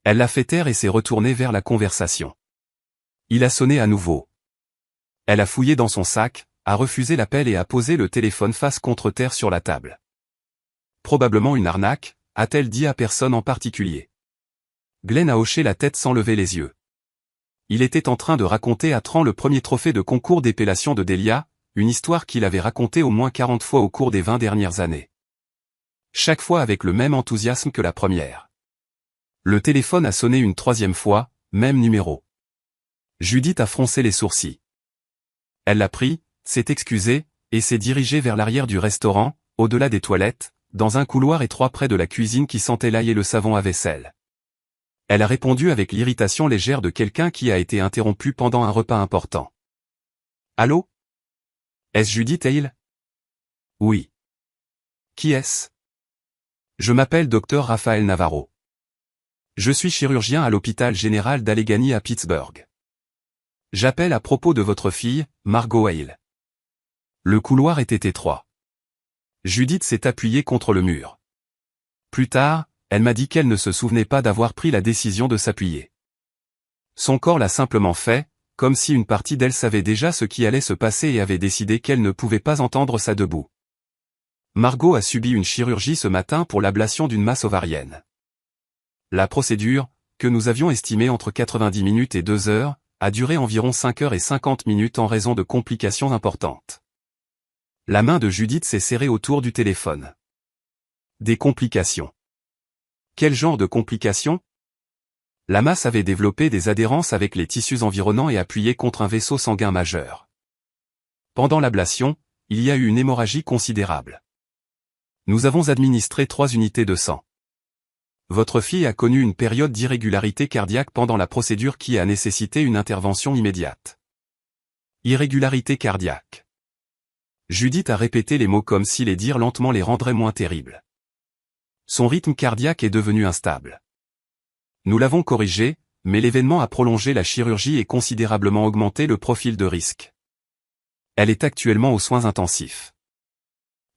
Elle l'a fait taire et s'est retournée vers la conversation. Il a sonné à nouveau. Elle a fouillé dans son sac, a refusé l'appel et a posé le téléphone face contre terre sur la table. Probablement une arnaque, a-t-elle dit à personne en particulier. Glenn a hoché la tête sans lever les yeux. Il était en train de raconter à Tran le premier trophée de concours d'épellation de Delia, une histoire qu'il avait racontée au moins 40 fois au cours des 20 dernières années. Chaque fois avec le même enthousiasme que la première. Le téléphone a sonné une 3e fois, même numéro. Judith a froncé les sourcils. Elle l'a pris, s'est excusée, et s'est dirigée vers l'arrière du restaurant, au-delà des toilettes, dans un couloir étroit près de la cuisine qui sentait l'ail et le savon à vaisselle. Elle a répondu avec l'irritation légère de quelqu'un qui a été interrompu pendant un repas important. Allô? Est-ce Judith Hale? Oui. Qui est-ce? Je m'appelle Dr Raphaël Navarro. Je suis chirurgien à l'hôpital général d'Allegheny à Pittsburgh. J'appelle à propos de votre fille, Margot Hale. Le couloir était étroit. Judith s'est appuyée contre le mur. Plus tard, elle m'a dit qu'elle ne se souvenait pas d'avoir pris la décision de s'appuyer. Son corps l'a simplement fait, comme si une partie d'elle savait déjà ce qui allait se passer et avait décidé qu'elle ne pouvait pas entendre ça debout. Margot a subi une chirurgie ce matin pour l'ablation d'une masse ovarienne. La procédure, que nous avions estimée entre 90 minutes et 2 heures, a duré environ 5 heures et 50 minutes en raison de complications importantes. La main de Judith s'est serrée autour du téléphone. Des complications. Quel genre de complications? La masse avait développé des adhérences avec les tissus environnants et appuyé contre un vaisseau sanguin majeur. Pendant l'ablation, il y a eu une hémorragie considérable. Nous avons administré 3 unités de sang. Votre fille a connu une période d'irrégularité cardiaque pendant la procédure qui a nécessité une intervention immédiate. Irrégularité cardiaque. Judith a répété les mots comme si les dire lentement les rendrait moins terribles. Son rythme cardiaque est devenu instable. Nous l'avons corrigé, mais l'événement a prolongé la chirurgie et considérablement augmenté le profil de risque. Elle est actuellement aux soins intensifs.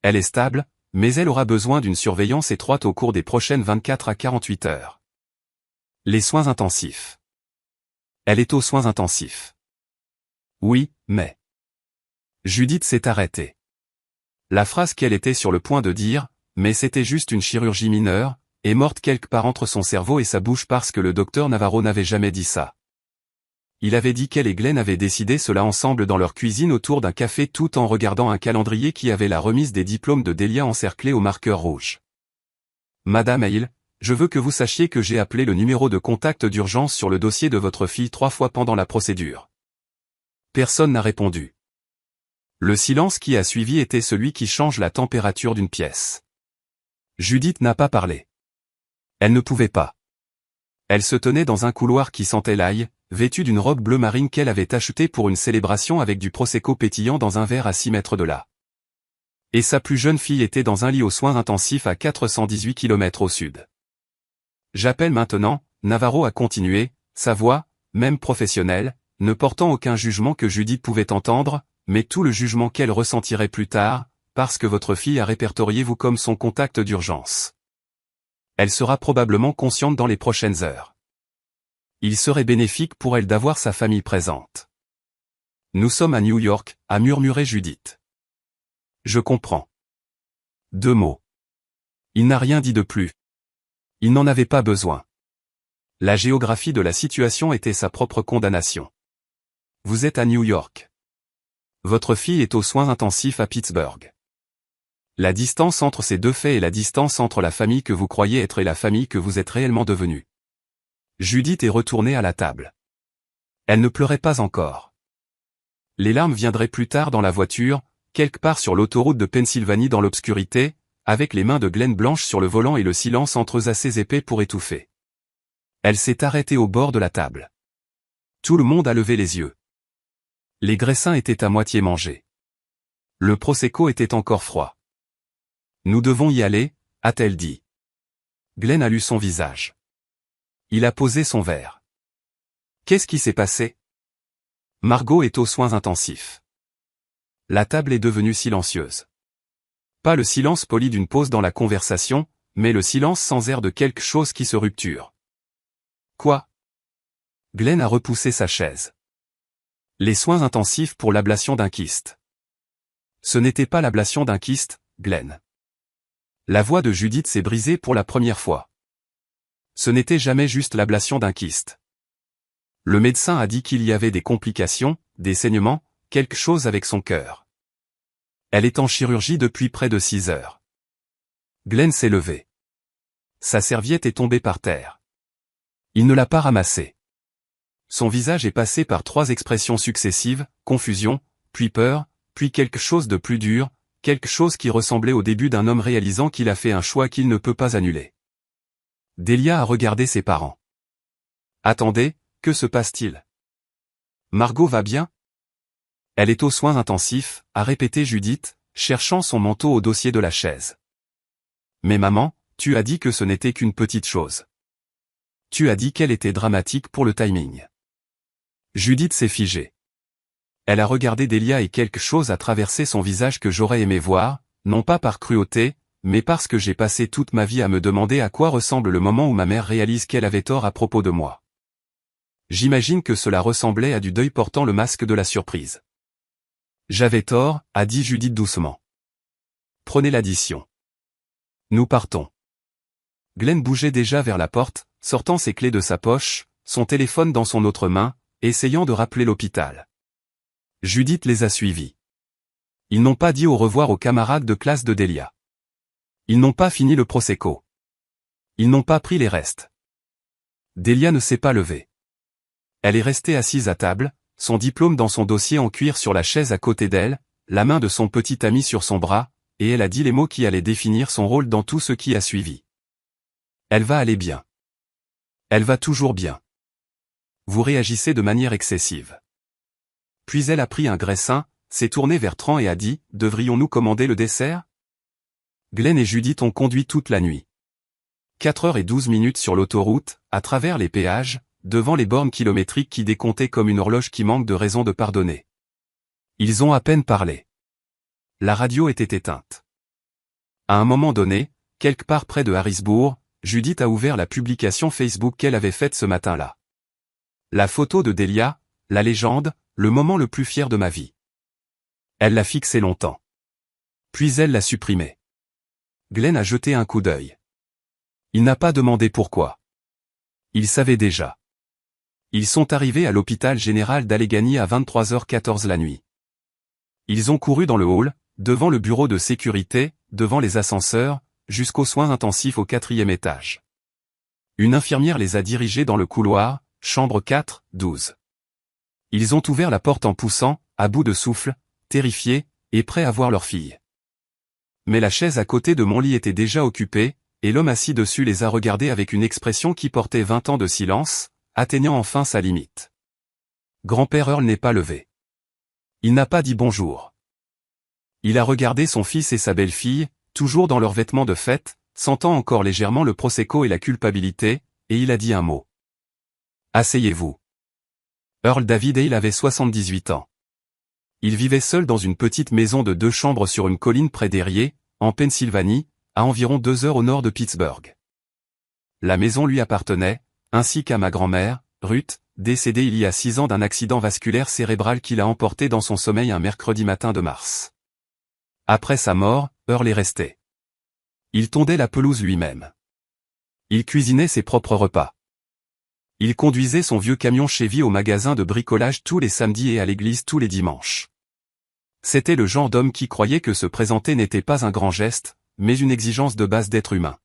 Elle est stable, mais elle aura besoin d'une surveillance étroite au cours des prochaines 24 à 48 heures. Les soins intensifs. Elle est aux soins intensifs. Oui, mais... Judith s'est arrêtée. La phrase qu'elle était sur le point de dire, mais c'était juste une chirurgie mineure, est morte quelque part entre son cerveau et sa bouche parce que le docteur Navarro n'avait jamais dit ça. Il avait dit qu'elle et Glenn avaient décidé cela ensemble dans leur cuisine autour d'un café tout en regardant un calendrier qui avait la remise des diplômes de Delia encerclés au marqueur rouge. Madame Hale, je veux que vous sachiez que j'ai appelé le numéro de contact d'urgence sur le dossier de votre fille 3 fois pendant la procédure. Personne n'a répondu. Le silence qui a suivi était celui qui change la température d'une pièce. Judith n'a pas parlé. Elle ne pouvait pas. Elle se tenait dans un couloir qui sentait l'ail, vêtue d'une robe bleu marine qu'elle avait achetée pour une célébration avec du prosecco pétillant dans un verre à 6 mètres de là. Et sa plus jeune fille était dans un lit aux soins intensifs à 418 km au sud. J'appelle maintenant, Navarro a continué, sa voix, même professionnelle, ne portant aucun jugement que Judith pouvait entendre, mais tout le jugement qu'elle ressentirait plus tard, parce que votre fille a répertorié vous comme son contact d'urgence. Elle sera probablement consciente dans les prochaines heures. Il serait bénéfique pour elle d'avoir sa famille présente. Nous sommes à New York, a murmuré Judith. Je comprends. 2 mots. Il n'a rien dit de plus. Il n'en avait pas besoin. La géographie de la situation était sa propre condamnation. Vous êtes à New York. Votre fille est aux soins intensifs à Pittsburgh. La distance entre ces 2 faits est la distance entre la famille que vous croyez être et la famille que vous êtes réellement devenue. Judith est retournée à la table. Elle ne pleurait pas encore. Les larmes viendraient plus tard dans la voiture, quelque part sur l'autoroute de Pennsylvanie dans l'obscurité, avec les mains de Glenn blanches sur le volant et le silence entre eux assez épais pour étouffer. Elle s'est arrêtée au bord de la table. Tout le monde a levé les yeux. Les graissins étaient à moitié mangés. Le prosecco était encore froid. Nous devons y aller, a-t-elle dit. Glenn a lu son visage. Il a posé son verre. Qu'est-ce qui s'est passé? Margot est aux soins intensifs. La table est devenue silencieuse. Pas le silence poli d'une pause dans la conversation, mais le silence sans air de quelque chose qui se rupture. Quoi? Glenn a repoussé sa chaise. Les soins intensifs pour l'ablation d'un kyste. Ce n'était pas l'ablation d'un kyste, Glenn. La voix de Judith s'est brisée pour la première fois. Ce n'était jamais juste l'ablation d'un kyste. Le médecin a dit qu'il y avait des complications, des saignements, quelque chose avec son cœur. Elle est en chirurgie depuis près de 6 heures. Glenn s'est levé. Sa serviette est tombée par terre. Il ne l'a pas ramassée. Son visage est passé par 3 expressions successives, confusion, puis peur, puis quelque chose de plus dur, quelque chose qui ressemblait au début d'un homme réalisant qu'il a fait un choix qu'il ne peut pas annuler. Delia a regardé ses parents. Attendez, que se passe-t-il? Margot va bien? Elle est aux soins intensifs, a répété Judith, cherchant son manteau au dossier de la chaise. Mais maman, tu as dit que ce n'était qu'une petite chose. Tu as dit qu'elle était dramatique pour le timing. Judith s'est figée. Elle a regardé Delia et quelque chose a traversé son visage que j'aurais aimé voir, non pas par cruauté, mais parce que j'ai passé toute ma vie à me demander à quoi ressemble le moment où ma mère réalise qu'elle avait tort à propos de moi. J'imagine que cela ressemblait à du deuil portant le masque de la surprise. J'avais tort, a dit Judith doucement. Prenez l'addition. Nous partons. Glenn bougeait déjà vers la porte, sortant ses clés de sa poche, son téléphone dans son autre main, essayant de rappeler l'hôpital. Judith les a suivis. Ils n'ont pas dit au revoir aux camarades de classe de Delia. Ils n'ont pas fini le prosecco. Ils n'ont pas pris les restes. Delia ne s'est pas levée. Elle est restée assise à table, son diplôme dans son dossier en cuir sur la chaise à côté d'elle, la main de son petit ami sur son bras, et elle a dit les mots qui allaient définir son rôle dans tout ce qui a suivi. Elle va aller bien. Elle va toujours bien. Vous réagissez de manière excessive. Puis elle a pris un graissin, s'est tournée vers Tran et a dit, devrions-nous commander le dessert? Glenn et Judith ont conduit toute la nuit. 4h12 sur l'autoroute, à travers les péages, devant les bornes kilométriques qui décomptaient comme une horloge qui manque de raison de pardonner. Ils ont à peine parlé. La radio était éteinte. À un moment donné, quelque part près de Harrisburg, Judith a ouvert la publication Facebook qu'elle avait faite ce matin-là. La photo de Delia, la légende, le moment le plus fier de ma vie. Elle l'a fixé longtemps. Puis elle l'a supprimé. Glenn a jeté un coup d'œil. Il n'a pas demandé pourquoi. Il savait déjà. Ils sont arrivés à l'hôpital général d'Allegheny à 23h14 la nuit. Ils ont couru dans le hall, devant le bureau de sécurité, devant les ascenseurs, jusqu'aux soins intensifs au 4e étage. Une infirmière les a dirigés dans le couloir, chambre 4, 12. Ils ont ouvert la porte en poussant, à bout de souffle, terrifiés, et prêts à voir leur fille. Mais la chaise à côté de mon lit était déjà occupée, et l'homme assis dessus les a regardés avec une expression qui portait 20 ans de silence, atteignant enfin sa limite. Grand-père Earl n'est pas levé. Il n'a pas dit bonjour. Il a regardé son fils et sa belle-fille, toujours dans leurs vêtements de fête, sentant encore légèrement le prosecco et la culpabilité, et il a dit un mot. Asseyez-vous. Earl David Hale avait 78 ans. Il vivait seul dans une petite maison de 2 chambres sur une colline près d'Erie, en Pennsylvanie, à environ 2 heures au nord de Pittsburgh. La maison lui appartenait, ainsi qu'à ma grand-mère, Ruth, décédée il y a 6 ans d'un accident vasculaire cérébral qui l'a emporté dans son sommeil un mercredi matin de mars. Après sa mort, Earl est resté. Il tondait la pelouse lui-même. Il cuisinait ses propres repas. Il conduisait son vieux camion Chevy au magasin de bricolage tous les samedis et à l'église tous les dimanches. C'était le genre d'homme qui croyait que se présenter n'était pas un grand geste, mais une exigence de base d'être humain.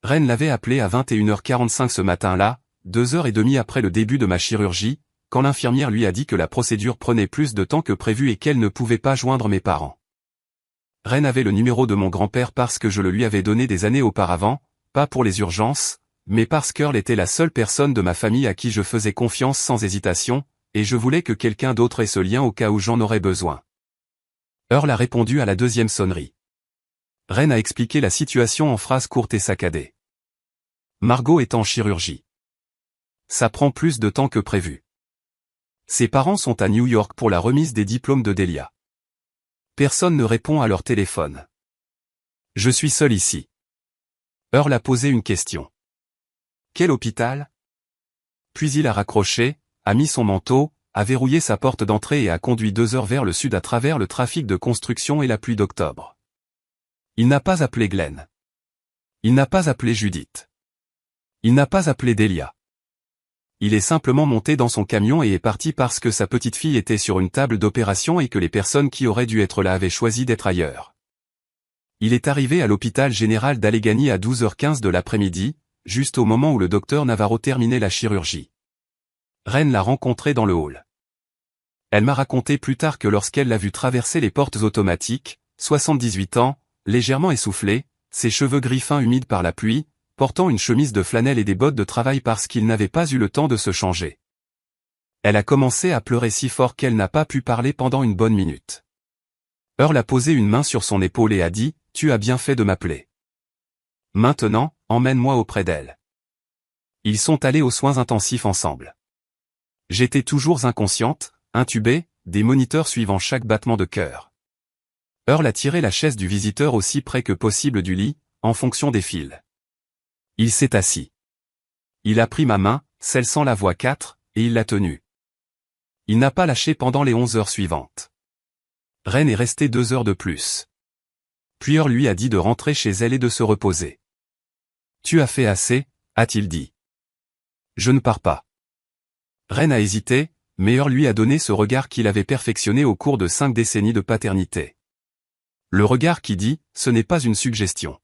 Ren l'avait appelé à 21h45 ce matin-là, 2h30 après le début de ma chirurgie, quand l'infirmière lui a dit que la procédure prenait plus de temps que prévu et qu'elle ne pouvait pas joindre mes parents. Ren avait le numéro de mon grand-père parce que je le lui avais donné des années auparavant, pas pour les urgences, mais parce qu'Earl était la seule personne de ma famille à qui je faisais confiance sans hésitation, et je voulais que quelqu'un d'autre ait ce lien au cas où j'en aurais besoin. Earl a répondu à la 2e sonnerie. Ren a expliqué la situation en phrases courtes et saccadées. Margot est en chirurgie. Ça prend plus de temps que prévu. Ses parents sont à New York pour la remise des diplômes de Delia. Personne ne répond à leur téléphone. Je suis seul ici. Earl a posé une question. Quel hôpital? Puis il a raccroché, a mis son manteau, a verrouillé sa porte d'entrée et a conduit 2 heures vers le sud à travers le trafic de construction et la pluie d'octobre. Il n'a pas appelé Glenn. Il n'a pas appelé Judith. Il n'a pas appelé Delia. Il est simplement monté dans son camion et est parti parce que sa petite fille était sur une table d'opération et que les personnes qui auraient dû être là avaient choisi d'être ailleurs. Il est arrivé à l'hôpital général d'Allegheny à 12h15 de l'après-midi, juste au moment où le docteur Navarro terminait la chirurgie. Ren l'a rencontré dans le hall. Elle m'a raconté plus tard que lorsqu'elle l'a vu traverser les portes automatiques, 78 ans, légèrement essoufflé, ses cheveux gris fins humides par la pluie, portant une chemise de flanelle et des bottes de travail parce qu'il n'avait pas eu le temps de se changer. Elle a commencé à pleurer si fort qu'elle n'a pas pu parler pendant une bonne minute. Earl a posé une main sur son épaule et a dit, « Tu as bien fait de m'appeler. Maintenant, emmène-moi auprès d'elle. » Ils sont allés aux soins intensifs ensemble. J'étais toujours inconsciente, intubée, des moniteurs suivant chaque battement de cœur. Earl a tiré la chaise du visiteur aussi près que possible du lit, en fonction des fils. Il s'est assis. Il a pris ma main, celle sans la voix 4, et il l'a tenue. Il n'a pas lâché pendant les 11 heures suivantes. Ren est resté 2 heures de plus. Puis Earl lui a dit de rentrer chez elle et de se reposer. « Tu as fait assez » a-t-il dit. « Je ne pars pas. » Ren a hésité, mais Earl lui a donné ce regard qu'il avait perfectionné au cours de 5 décennies de paternité. Le regard qui dit « Ce n'est pas une suggestion ».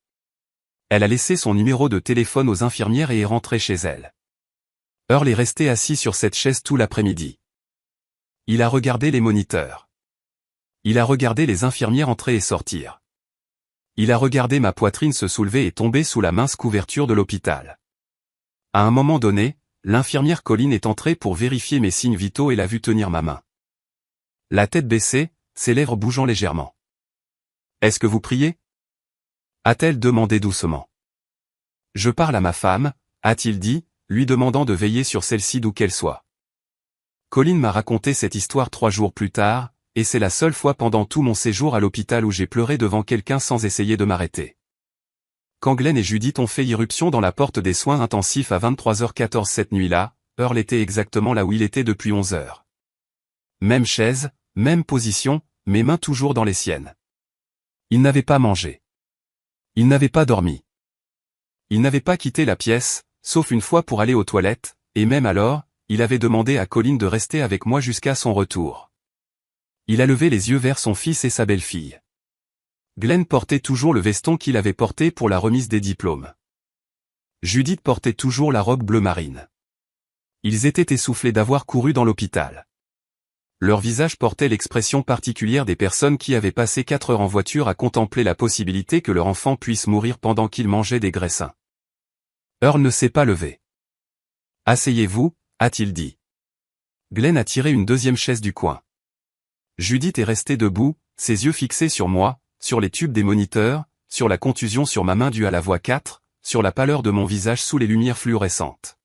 Elle a laissé son numéro de téléphone aux infirmières et est rentrée chez elle. Earl est resté assis sur cette chaise tout l'après-midi. Il a regardé les moniteurs. Il a regardé les infirmières entrer et sortir. Il a regardé ma poitrine se soulever et tomber sous la mince couverture de l'hôpital. À un moment donné, l'infirmière Colleen est entrée pour vérifier mes signes vitaux et l'a vu tenir ma main. La tête baissée, ses lèvres bougeant légèrement. « Est-ce que vous priez ?» a-t-elle demandé doucement. « Je parle à ma femme » a-t-il dit, lui demandant de veiller sur celle-ci d'où qu'elle soit. Colleen m'a raconté cette histoire 3 jours plus tard, et c'est la seule fois pendant tout mon séjour à l'hôpital où j'ai pleuré devant quelqu'un sans essayer de m'arrêter. Quand Glenn et Judith ont fait irruption dans la porte des soins intensifs à 23h14 cette nuit-là, Earl était exactement là où il était depuis 11 heures. Même chaise, même position, mes mains toujours dans les siennes. Il n'avait pas mangé. Il n'avait pas dormi. Il n'avait pas quitté la pièce, sauf une fois pour aller aux toilettes, et même alors, il avait demandé à Colleen de rester avec moi jusqu'à son retour. Il a levé les yeux vers son fils et sa belle-fille. Glenn portait toujours le veston qu'il avait porté pour la remise des diplômes. Judith portait toujours la robe bleu marine. Ils étaient essoufflés d'avoir couru dans l'hôpital. Leur visage portait l'expression particulière des personnes qui avaient passé 4 heures en voiture à contempler la possibilité que leur enfant puisse mourir pendant qu'il mangeait des graissins. Earl ne s'est pas levé. « Asseyez-vous » a-t-il dit. Glenn a tiré une 2e chaise du coin. Judith est restée debout, ses yeux fixés sur moi, sur les tubes des moniteurs, sur la contusion sur ma main due à la voix 4, sur la pâleur de mon visage sous les lumières fluorescentes.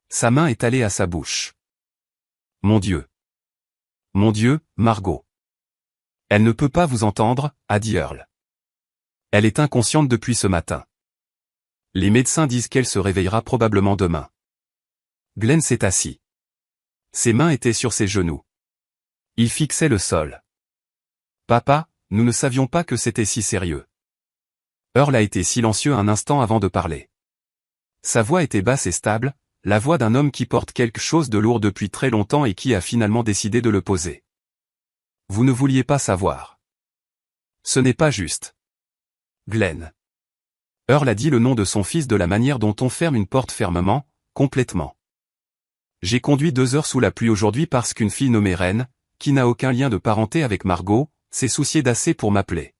Sa main est allée à sa bouche. Mon Dieu. Mon Dieu, Margot. Elle ne peut pas vous entendre, a dit Earl. Elle est inconsciente depuis ce matin. Les médecins disent qu'elle se réveillera probablement demain. Glenn s'est assis. Ses mains étaient sur ses genoux. Il fixait le sol. Papa, nous ne savions pas que c'était si sérieux. Earl a été silencieux un instant avant de parler. Sa voix était basse et stable, la voix d'un homme qui porte quelque chose de lourd depuis très longtemps et qui a finalement décidé de le poser. Vous ne vouliez pas savoir. Ce n'est pas juste. Glenn. Earl a dit le nom de son fils de la manière dont on ferme une porte fermement, complètement. J'ai conduit 2 heures sous la pluie aujourd'hui parce qu'une fille nommée Reine, qui n'a aucun lien de parenté avec Margot, s'est souciée d'assez pour m'appeler.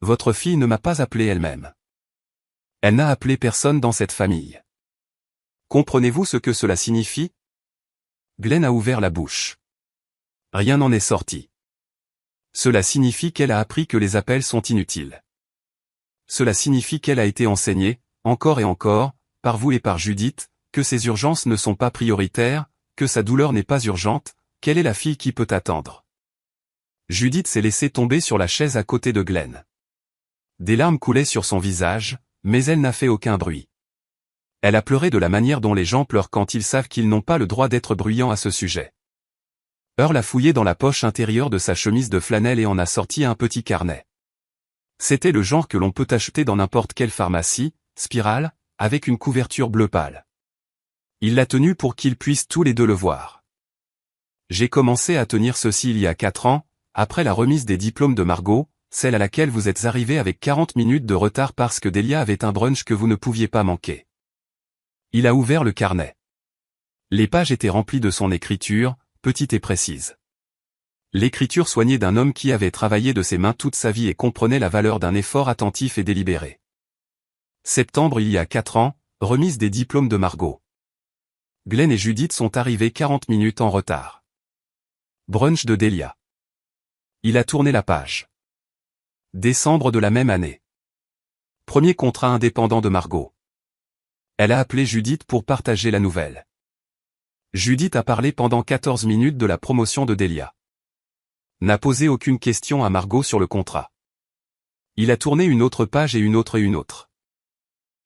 Votre fille ne m'a pas appelé elle-même. Elle n'a appelé personne dans cette famille. Comprenez-vous ce que cela signifie? Glenn a ouvert la bouche. Rien n'en est sorti. Cela signifie qu'elle a appris que les appels sont inutiles. Cela signifie qu'elle a été enseignée, encore et encore, par vous et par Judith, que ses urgences ne sont pas prioritaires, que sa douleur n'est pas urgente, qu'elle est la fille qui peut attendre. Judith s'est laissée tomber sur la chaise à côté de Glenn. Des larmes coulaient sur son visage, mais elle n'a fait aucun bruit. Elle a pleuré de la manière dont les gens pleurent quand ils savent qu'ils n'ont pas le droit d'être bruyants à ce sujet. Earl a fouillé dans la poche intérieure de sa chemise de flanelle et en a sorti un petit carnet. C'était le genre que l'on peut acheter dans n'importe quelle pharmacie, spirale, avec une couverture bleu pâle. Il l'a tenu pour qu'ils puissent tous les deux le voir. J'ai commencé à tenir ceci il y a 4 ans, après la remise des diplômes de Margot, celle à laquelle vous êtes arrivé avec 40 minutes de retard parce que Delia avait un brunch que vous ne pouviez pas manquer. Il a ouvert le carnet. Les pages étaient remplies de son écriture, petite et précise. L'écriture soignée d'un homme qui avait travaillé de ses mains toute sa vie et comprenait la valeur d'un effort attentif et délibéré. Septembre il y a 4 ans, remise des diplômes de Margot. Glenn et Judith sont arrivés 40 minutes en retard. Brunch de Delia. Il a tourné la page. Décembre de la même année. Premier contrat indépendant de Margot. Elle a appelé Judith pour partager la nouvelle. Judith a parlé pendant 14 minutes de la promotion de Delia. N'a posé aucune question à Margot sur le contrat. Il a tourné une autre page et une autre et une autre.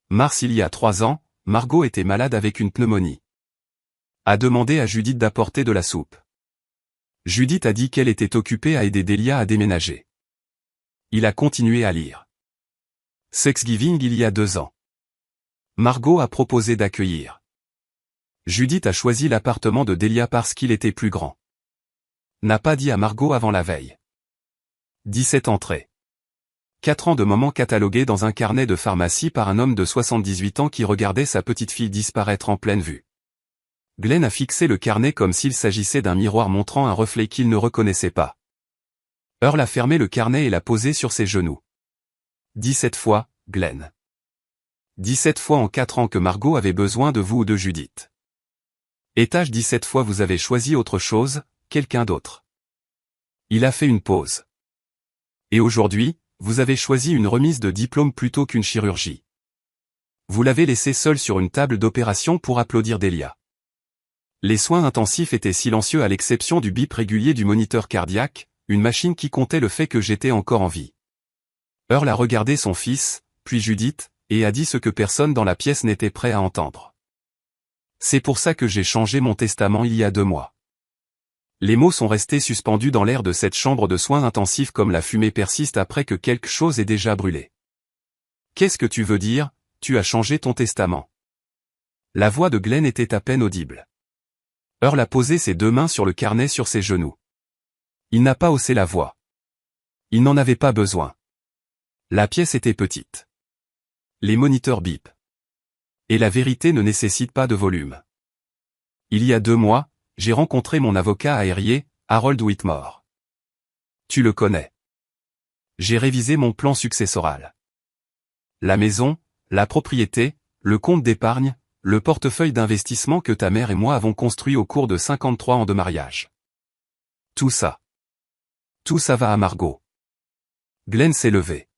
Mars il y a 3 ans, Margot était malade avec une pneumonie. A demandé à Judith d'apporter de la soupe. Judith a dit qu'elle était occupée à aider Delia à déménager. Il a continué à lire. Thanksgiving il y a 2 ans. Margot a proposé d'accueillir. Judith a choisi l'appartement de Delia parce qu'il était plus grand. N'a pas dit à Margot avant la veille. 17 entrées. 4 ans de moments catalogués dans un carnet de pharmacie par un homme de 78 ans qui regardait sa petite fille disparaître en pleine vue. Glenn a fixé le carnet comme s'il s'agissait d'un miroir montrant un reflet qu'il ne reconnaissait pas. Earl a fermé le carnet et l'a posé sur ses genoux. 17 fois, Glenn. 17 fois en 4 ans que Margot avait besoin de vous ou de Judith. Étage 17 fois vous avez choisi autre chose, quelqu'un d'autre. Il a fait une pause. Et aujourd'hui, vous avez choisi une remise de diplôme plutôt qu'une chirurgie. Vous l'avez laissé seul sur une table d'opération pour applaudir Delia. Les soins intensifs étaient silencieux à l'exception du bip régulier du moniteur cardiaque, une machine qui comptait le fait que j'étais encore en vie. Earl a regardé son fils, puis Judith, et a dit ce que personne dans la pièce n'était prêt à entendre. C'est pour ça que j'ai changé mon testament il y a 2 mois. Les mots sont restés suspendus dans l'air de cette chambre de soins intensifs comme la fumée persiste après que quelque chose ait déjà brûlé. Qu'est-ce que tu veux dire, tu as changé ton testament? La voix de Glenn était à peine audible. Earl a posé ses 2 mains sur le carnet sur ses genoux. Il n'a pas haussé la voix. Il n'en avait pas besoin. La pièce était petite. Les moniteurs bip. Et la vérité ne nécessite pas de volume. Il y a 2 mois, j'ai rencontré mon avocat aérien, Harold Whitmore. Tu le connais. J'ai révisé mon plan successoral. La maison, la propriété, le compte d'épargne, le portefeuille d'investissement que ta mère et moi avons construit au cours de 53 ans de mariage. Tout ça. Tout ça va à Margot. Glenn s'est levé.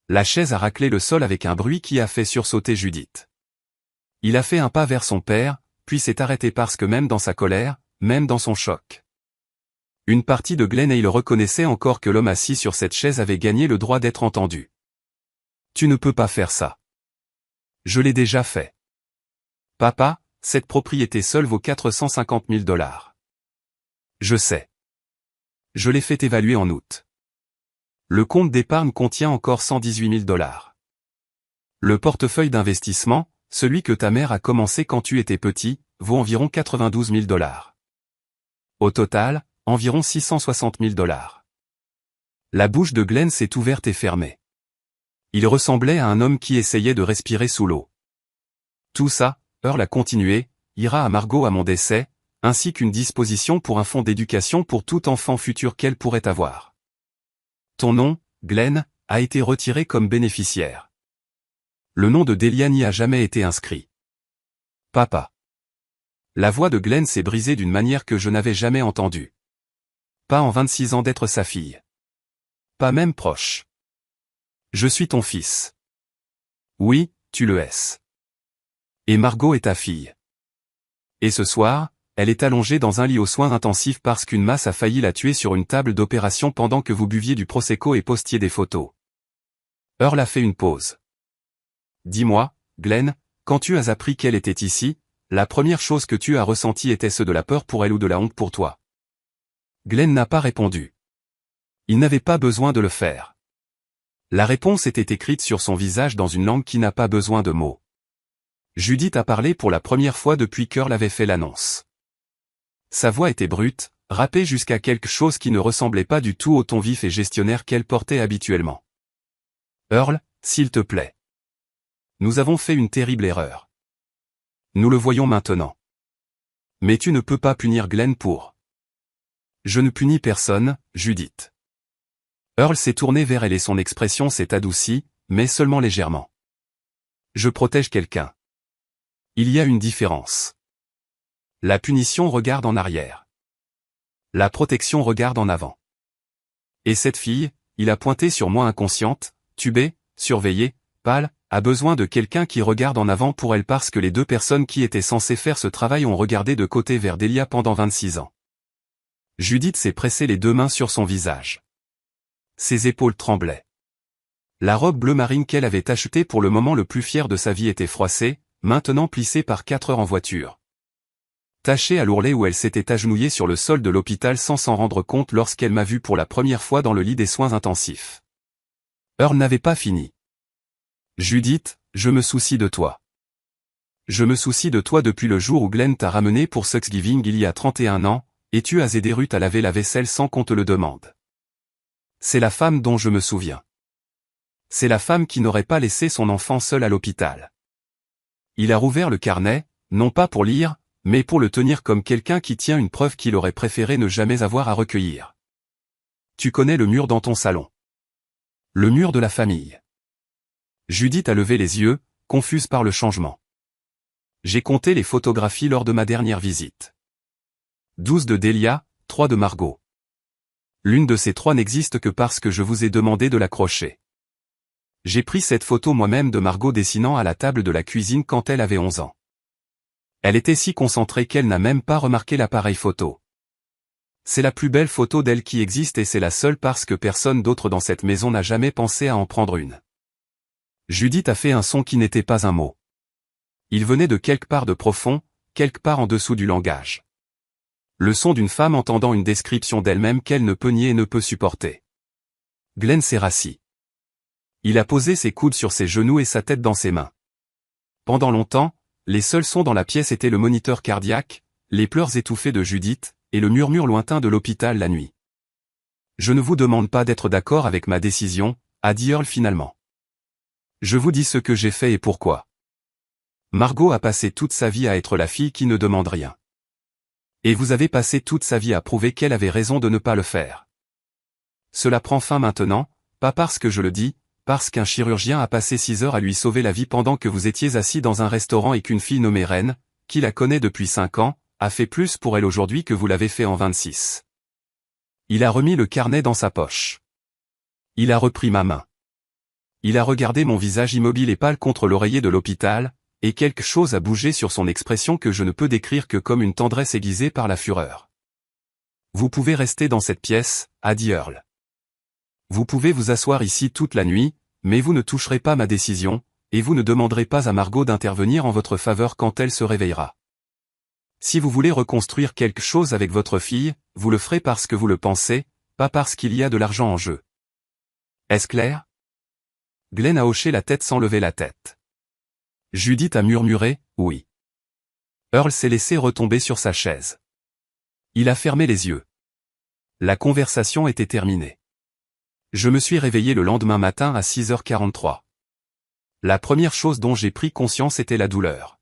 La chaise a raclé le sol avec un bruit qui a fait sursauter Judith. Il a fait un pas vers son père, puis s'est arrêté parce que même dans sa colère, même dans son choc. Une partie de Glenn et il reconnaissait encore que l'homme assis sur cette chaise avait gagné le droit d'être entendu. Tu ne peux pas faire ça. Je l'ai déjà fait. Papa, cette propriété seule vaut 450 000 $. Je sais. Je l'ai fait évaluer en août. Le compte d'épargne contient encore 118 000 $. Le portefeuille d'investissement, celui que ta mère a commencé quand tu étais petit, vaut environ 92 000 $. Au total, environ 660 000 $. La bouche de Glenn s'est ouverte et fermée. Il ressemblait à un homme qui essayait de respirer sous l'eau. Tout ça, Earl a continué, ira à Margot à mon décès, ainsi qu'une disposition pour un fonds d'éducation pour tout enfant futur qu'elle pourrait avoir. Ton nom, Glenn, a été retiré comme bénéficiaire. Le nom de Delia n'y a jamais été inscrit. Papa. La voix de Glenn s'est brisée d'une manière que je n'avais jamais entendue. Pas en 26 ans d'être sa fille. Pas même proche. Je suis ton fils. Oui, tu le es. Et Margot est ta fille. Et ce soir, elle est allongée dans un lit aux soins intensifs parce qu'une masse a failli la tuer sur une table d'opération pendant que vous buviez du Prosecco et postiez des photos. Earl a fait une pause. Dis-moi, Glenn, quand tu as appris qu'elle était ici, la première chose que tu as ressentie était-ce de la peur pour elle ou de la honte pour toi? Glenn n'a pas répondu. Il n'avait pas besoin de le faire. La réponse était écrite sur son visage dans une langue qui n'a pas besoin de mots. Judith a parlé pour la première fois depuis qu'Earl avait fait l'annonce. Sa voix était brute, râpée jusqu'à quelque chose qui ne ressemblait pas du tout au ton vif et gestionnaire qu'elle portait habituellement. Earl, s'il te plaît. Nous avons fait une terrible erreur. Nous le voyons maintenant. Mais tu ne peux pas punir Glenn pour. Je ne punis personne, Judith. Earl s'est tourné vers elle et son expression s'est adoucie, mais seulement légèrement. Je protège quelqu'un. Il y a une différence. La punition regarde en arrière. La protection regarde en avant. Et cette fille, il a pointé sur moi inconsciente, tubée, surveillée, pâle, a besoin de quelqu'un qui regarde en avant pour elle parce que les deux personnes qui étaient censées faire ce travail ont regardé de côté vers Delia pendant 26 ans. Judith s'est pressé les deux mains sur son visage. Ses épaules tremblaient. La robe bleu marine qu'elle avait achetée pour le moment le plus fier de sa vie était froissée, maintenant plissée par 4 heures en voiture. Tachée à l'ourlet où elle s'était agenouillée sur le sol de l'hôpital sans s'en rendre compte lorsqu'elle m'a vu pour la première fois dans le lit des soins intensifs. Earl n'avait pas fini. Judith, je me soucie de toi. Je me soucie de toi depuis le jour où Glenn t'a ramené pour Thanksgiving il y a 31 ans, et tu as aidé Ruth à laver la vaisselle sans qu'on te le demande. C'est la femme dont je me souviens. C'est la femme qui n'aurait pas laissé son enfant seul à l'hôpital. Il a rouvert le carnet, non pas pour lire, mais pour le tenir comme quelqu'un qui tient une preuve qu'il aurait préféré ne jamais avoir à recueillir. Tu connais le mur dans ton salon. Le mur de la famille. Judith a levé les yeux, confuse par le changement. J'ai compté les photographies lors de ma dernière visite. 12 de Delia, 3 de Margot. L'une de ces 3 n'existe que parce que je vous ai demandé de l'accrocher. J'ai pris cette photo moi-même de Margot dessinant à la table de la cuisine quand elle avait 11 ans. Elle était si concentrée qu'elle n'a même pas remarqué l'appareil photo. C'est la plus belle photo d'elle qui existe et c'est la seule parce que personne d'autre dans cette maison n'a jamais pensé à en prendre une. Judith a fait un son qui n'était pas un mot. Il venait de quelque part de profond, quelque part en dessous du langage. Le son d'une femme entendant une description d'elle-même qu'elle ne peut nier et ne peut supporter. Glenn s'est rassis. Il a posé ses coudes sur ses genoux et sa tête dans ses mains. Pendant longtemps, les seuls sons dans la pièce étaient le moniteur cardiaque, les pleurs étouffés de Judith, et le murmure lointain de l'hôpital la nuit. Je ne vous demande pas d'être d'accord avec ma décision, a dit Earl finalement. Je vous dis ce que j'ai fait et pourquoi. Margot a passé toute sa vie à être la fille qui ne demande rien. Et vous avez passé toute sa vie à prouver qu'elle avait raison de ne pas le faire. Cela prend fin maintenant, pas parce que je le dis, parce qu'un chirurgien a passé 6 heures à lui sauver la vie pendant que vous étiez assis dans un restaurant et qu'une fille nommée Reine, qui la connaît depuis 5 ans, a fait plus pour elle aujourd'hui que vous l'avez fait en 26. Il a remis le carnet dans sa poche. Il a repris ma main. Il a regardé mon visage immobile et pâle contre l'oreiller de l'hôpital, et quelque chose a bougé sur son expression que je ne peux décrire que comme une tendresse aiguisée par la fureur. Vous pouvez rester dans cette pièce, a dit Earl. Vous pouvez vous asseoir ici toute la nuit, mais vous ne toucherez pas ma décision, et vous ne demanderez pas à Margot d'intervenir en votre faveur quand elle se réveillera. Si vous voulez reconstruire quelque chose avec votre fille, vous le ferez parce que vous le pensez, pas parce qu'il y a de l'argent en jeu. Est-ce clair? Glenn a hoché la tête sans lever la tête. Judith a murmuré, oui. Earl s'est laissé retomber sur sa chaise. Il a fermé les yeux. La conversation était terminée. Je me suis réveillé le lendemain matin à 6h43. La première chose dont j'ai pris conscience était la douleur.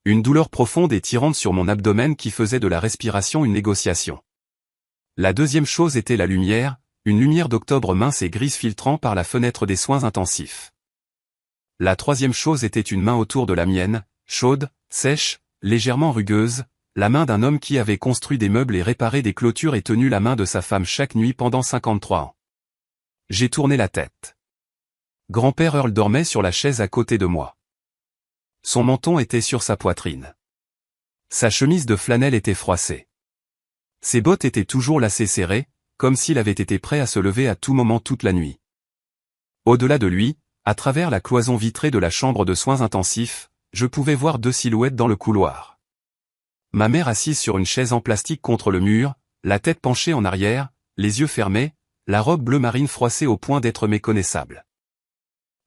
Une douleur profonde et tirante sur mon abdomen qui faisait de la respiration une négociation. La deuxième chose était la lumière, une lumière d'octobre mince et grise filtrant par la fenêtre des soins intensifs. La troisième chose était une main autour de la mienne, chaude, sèche, légèrement rugueuse, la main d'un homme qui avait construit des meubles et réparé des clôtures et tenu la main de sa femme chaque nuit pendant 53 ans. J'ai tourné la tête. Grand-père Earl dormait sur la chaise à côté de moi. Son menton était sur sa poitrine. Sa chemise de flanelle était froissée. Ses bottes étaient toujours lacées serrées, comme s'il avait été prêt à se lever à tout moment toute la nuit. Au-delà de lui, à travers la cloison vitrée de la chambre de soins intensifs, je pouvais voir deux silhouettes dans le couloir. Ma mère assise sur une chaise en plastique contre le mur, la tête penchée en arrière, les yeux fermés, la robe bleu marine froissée au point d'être méconnaissable.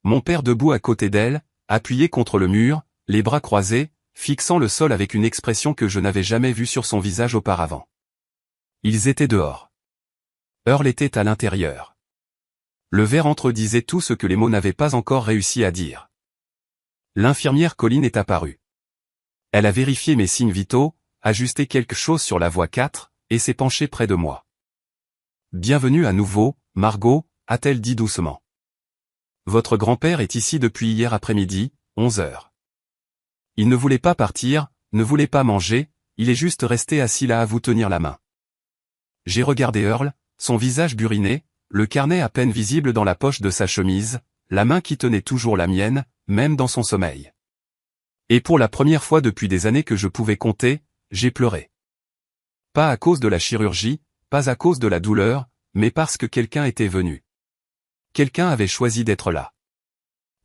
Mon père debout à côté d'elle, appuyé contre le mur, les bras croisés, fixant le sol avec une expression que je n'avais jamais vue sur son visage auparavant. Ils étaient dehors. Earl était à l'intérieur. Le verre entredisait tout ce que les mots n'avaient pas encore réussi à dire. L'infirmière Colline est apparue. Elle a vérifié mes signes vitaux, ajusté quelque chose sur la voie 4, et s'est penchée près de moi. « Bienvenue à nouveau, Margot », a-t-elle dit doucement. « Votre grand-père est ici depuis hier après-midi, 11h. Il ne voulait pas partir, ne voulait pas manger, il est juste resté assis là à vous tenir la main. » J'ai regardé Earl, son visage buriné, le carnet à peine visible dans la poche de sa chemise, la main qui tenait toujours la mienne, même dans son sommeil. Et pour la première fois depuis des années que je pouvais compter, j'ai pleuré. Pas à cause de la chirurgie, pas à cause de la douleur, mais parce que quelqu'un était venu. Quelqu'un avait choisi d'être là.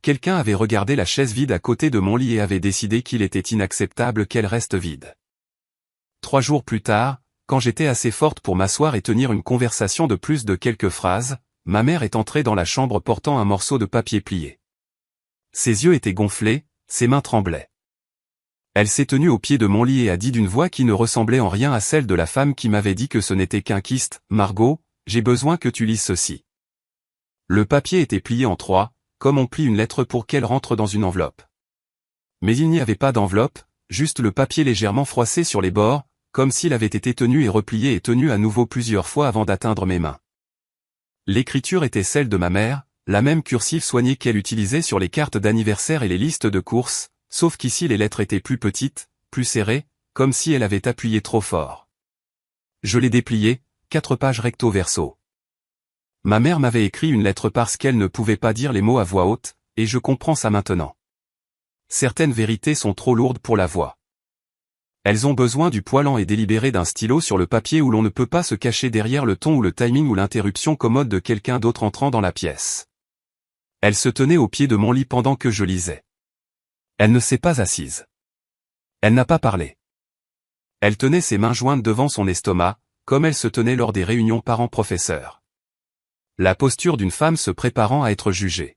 Quelqu'un avait regardé la chaise vide à côté de mon lit et avait décidé qu'il était inacceptable qu'elle reste vide. 3 jours plus tard, quand j'étais assez forte pour m'asseoir et tenir une conversation de plus de quelques phrases, ma mère est entrée dans la chambre portant un morceau de papier plié. Ses yeux étaient gonflés, ses mains tremblaient. Elle s'est tenue au pied de mon lit et a dit d'une voix qui ne ressemblait en rien à celle de la femme qui m'avait dit que ce n'était qu'un kyste, « Margot, j'ai besoin que tu lises ceci. » Le papier était plié en 3, comme on plie une lettre pour qu'elle rentre dans une enveloppe. Mais il n'y avait pas d'enveloppe, juste le papier légèrement froissé sur les bords, comme s'il avait été tenu et replié et tenu à nouveau plusieurs fois avant d'atteindre mes mains. L'écriture était celle de ma mère, la même cursive soignée qu'elle utilisait sur les cartes d'anniversaire et les listes de courses, sauf qu'ici les lettres étaient plus petites, plus serrées, comme si elle avait appuyé trop fort. Je l'ai déplié, 4 pages recto verso. Ma mère m'avait écrit une lettre parce qu'elle ne pouvait pas dire les mots à voix haute, et je comprends ça maintenant. Certaines vérités sont trop lourdes pour la voix. Elles ont besoin du poids lent et délibéré d'un stylo sur le papier où l'on ne peut pas se cacher derrière le ton ou le timing ou l'interruption commode de quelqu'un d'autre entrant dans la pièce. Elle se tenait au pied de mon lit pendant que je lisais. Elle ne s'est pas assise. Elle n'a pas parlé. Elle tenait ses mains jointes devant son estomac, comme elle se tenait lors des réunions parents-professeurs. La posture d'une femme se préparant à être jugée.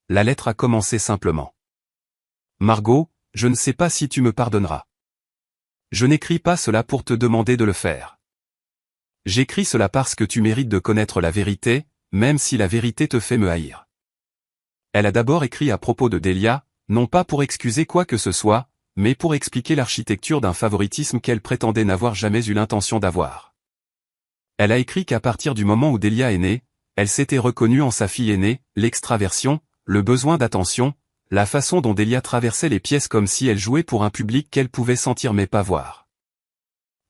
La lettre a commencé simplement. « Margot, je ne sais pas si tu me pardonneras. Je n'écris pas cela pour te demander de le faire. J'écris cela parce que tu mérites de connaître la vérité, même si la vérité te fait me haïr. » Elle a d'abord écrit à propos de Delia, non pas pour excuser quoi que ce soit, mais pour expliquer l'architecture d'un favoritisme qu'elle prétendait n'avoir jamais eu l'intention d'avoir. Elle a écrit qu'à partir du moment où Delia est née, elle s'était reconnue en sa fille aînée, l'extraversion, le besoin d'attention, la façon dont Delia traversait les pièces comme si elle jouait pour un public qu'elle pouvait sentir mais pas voir.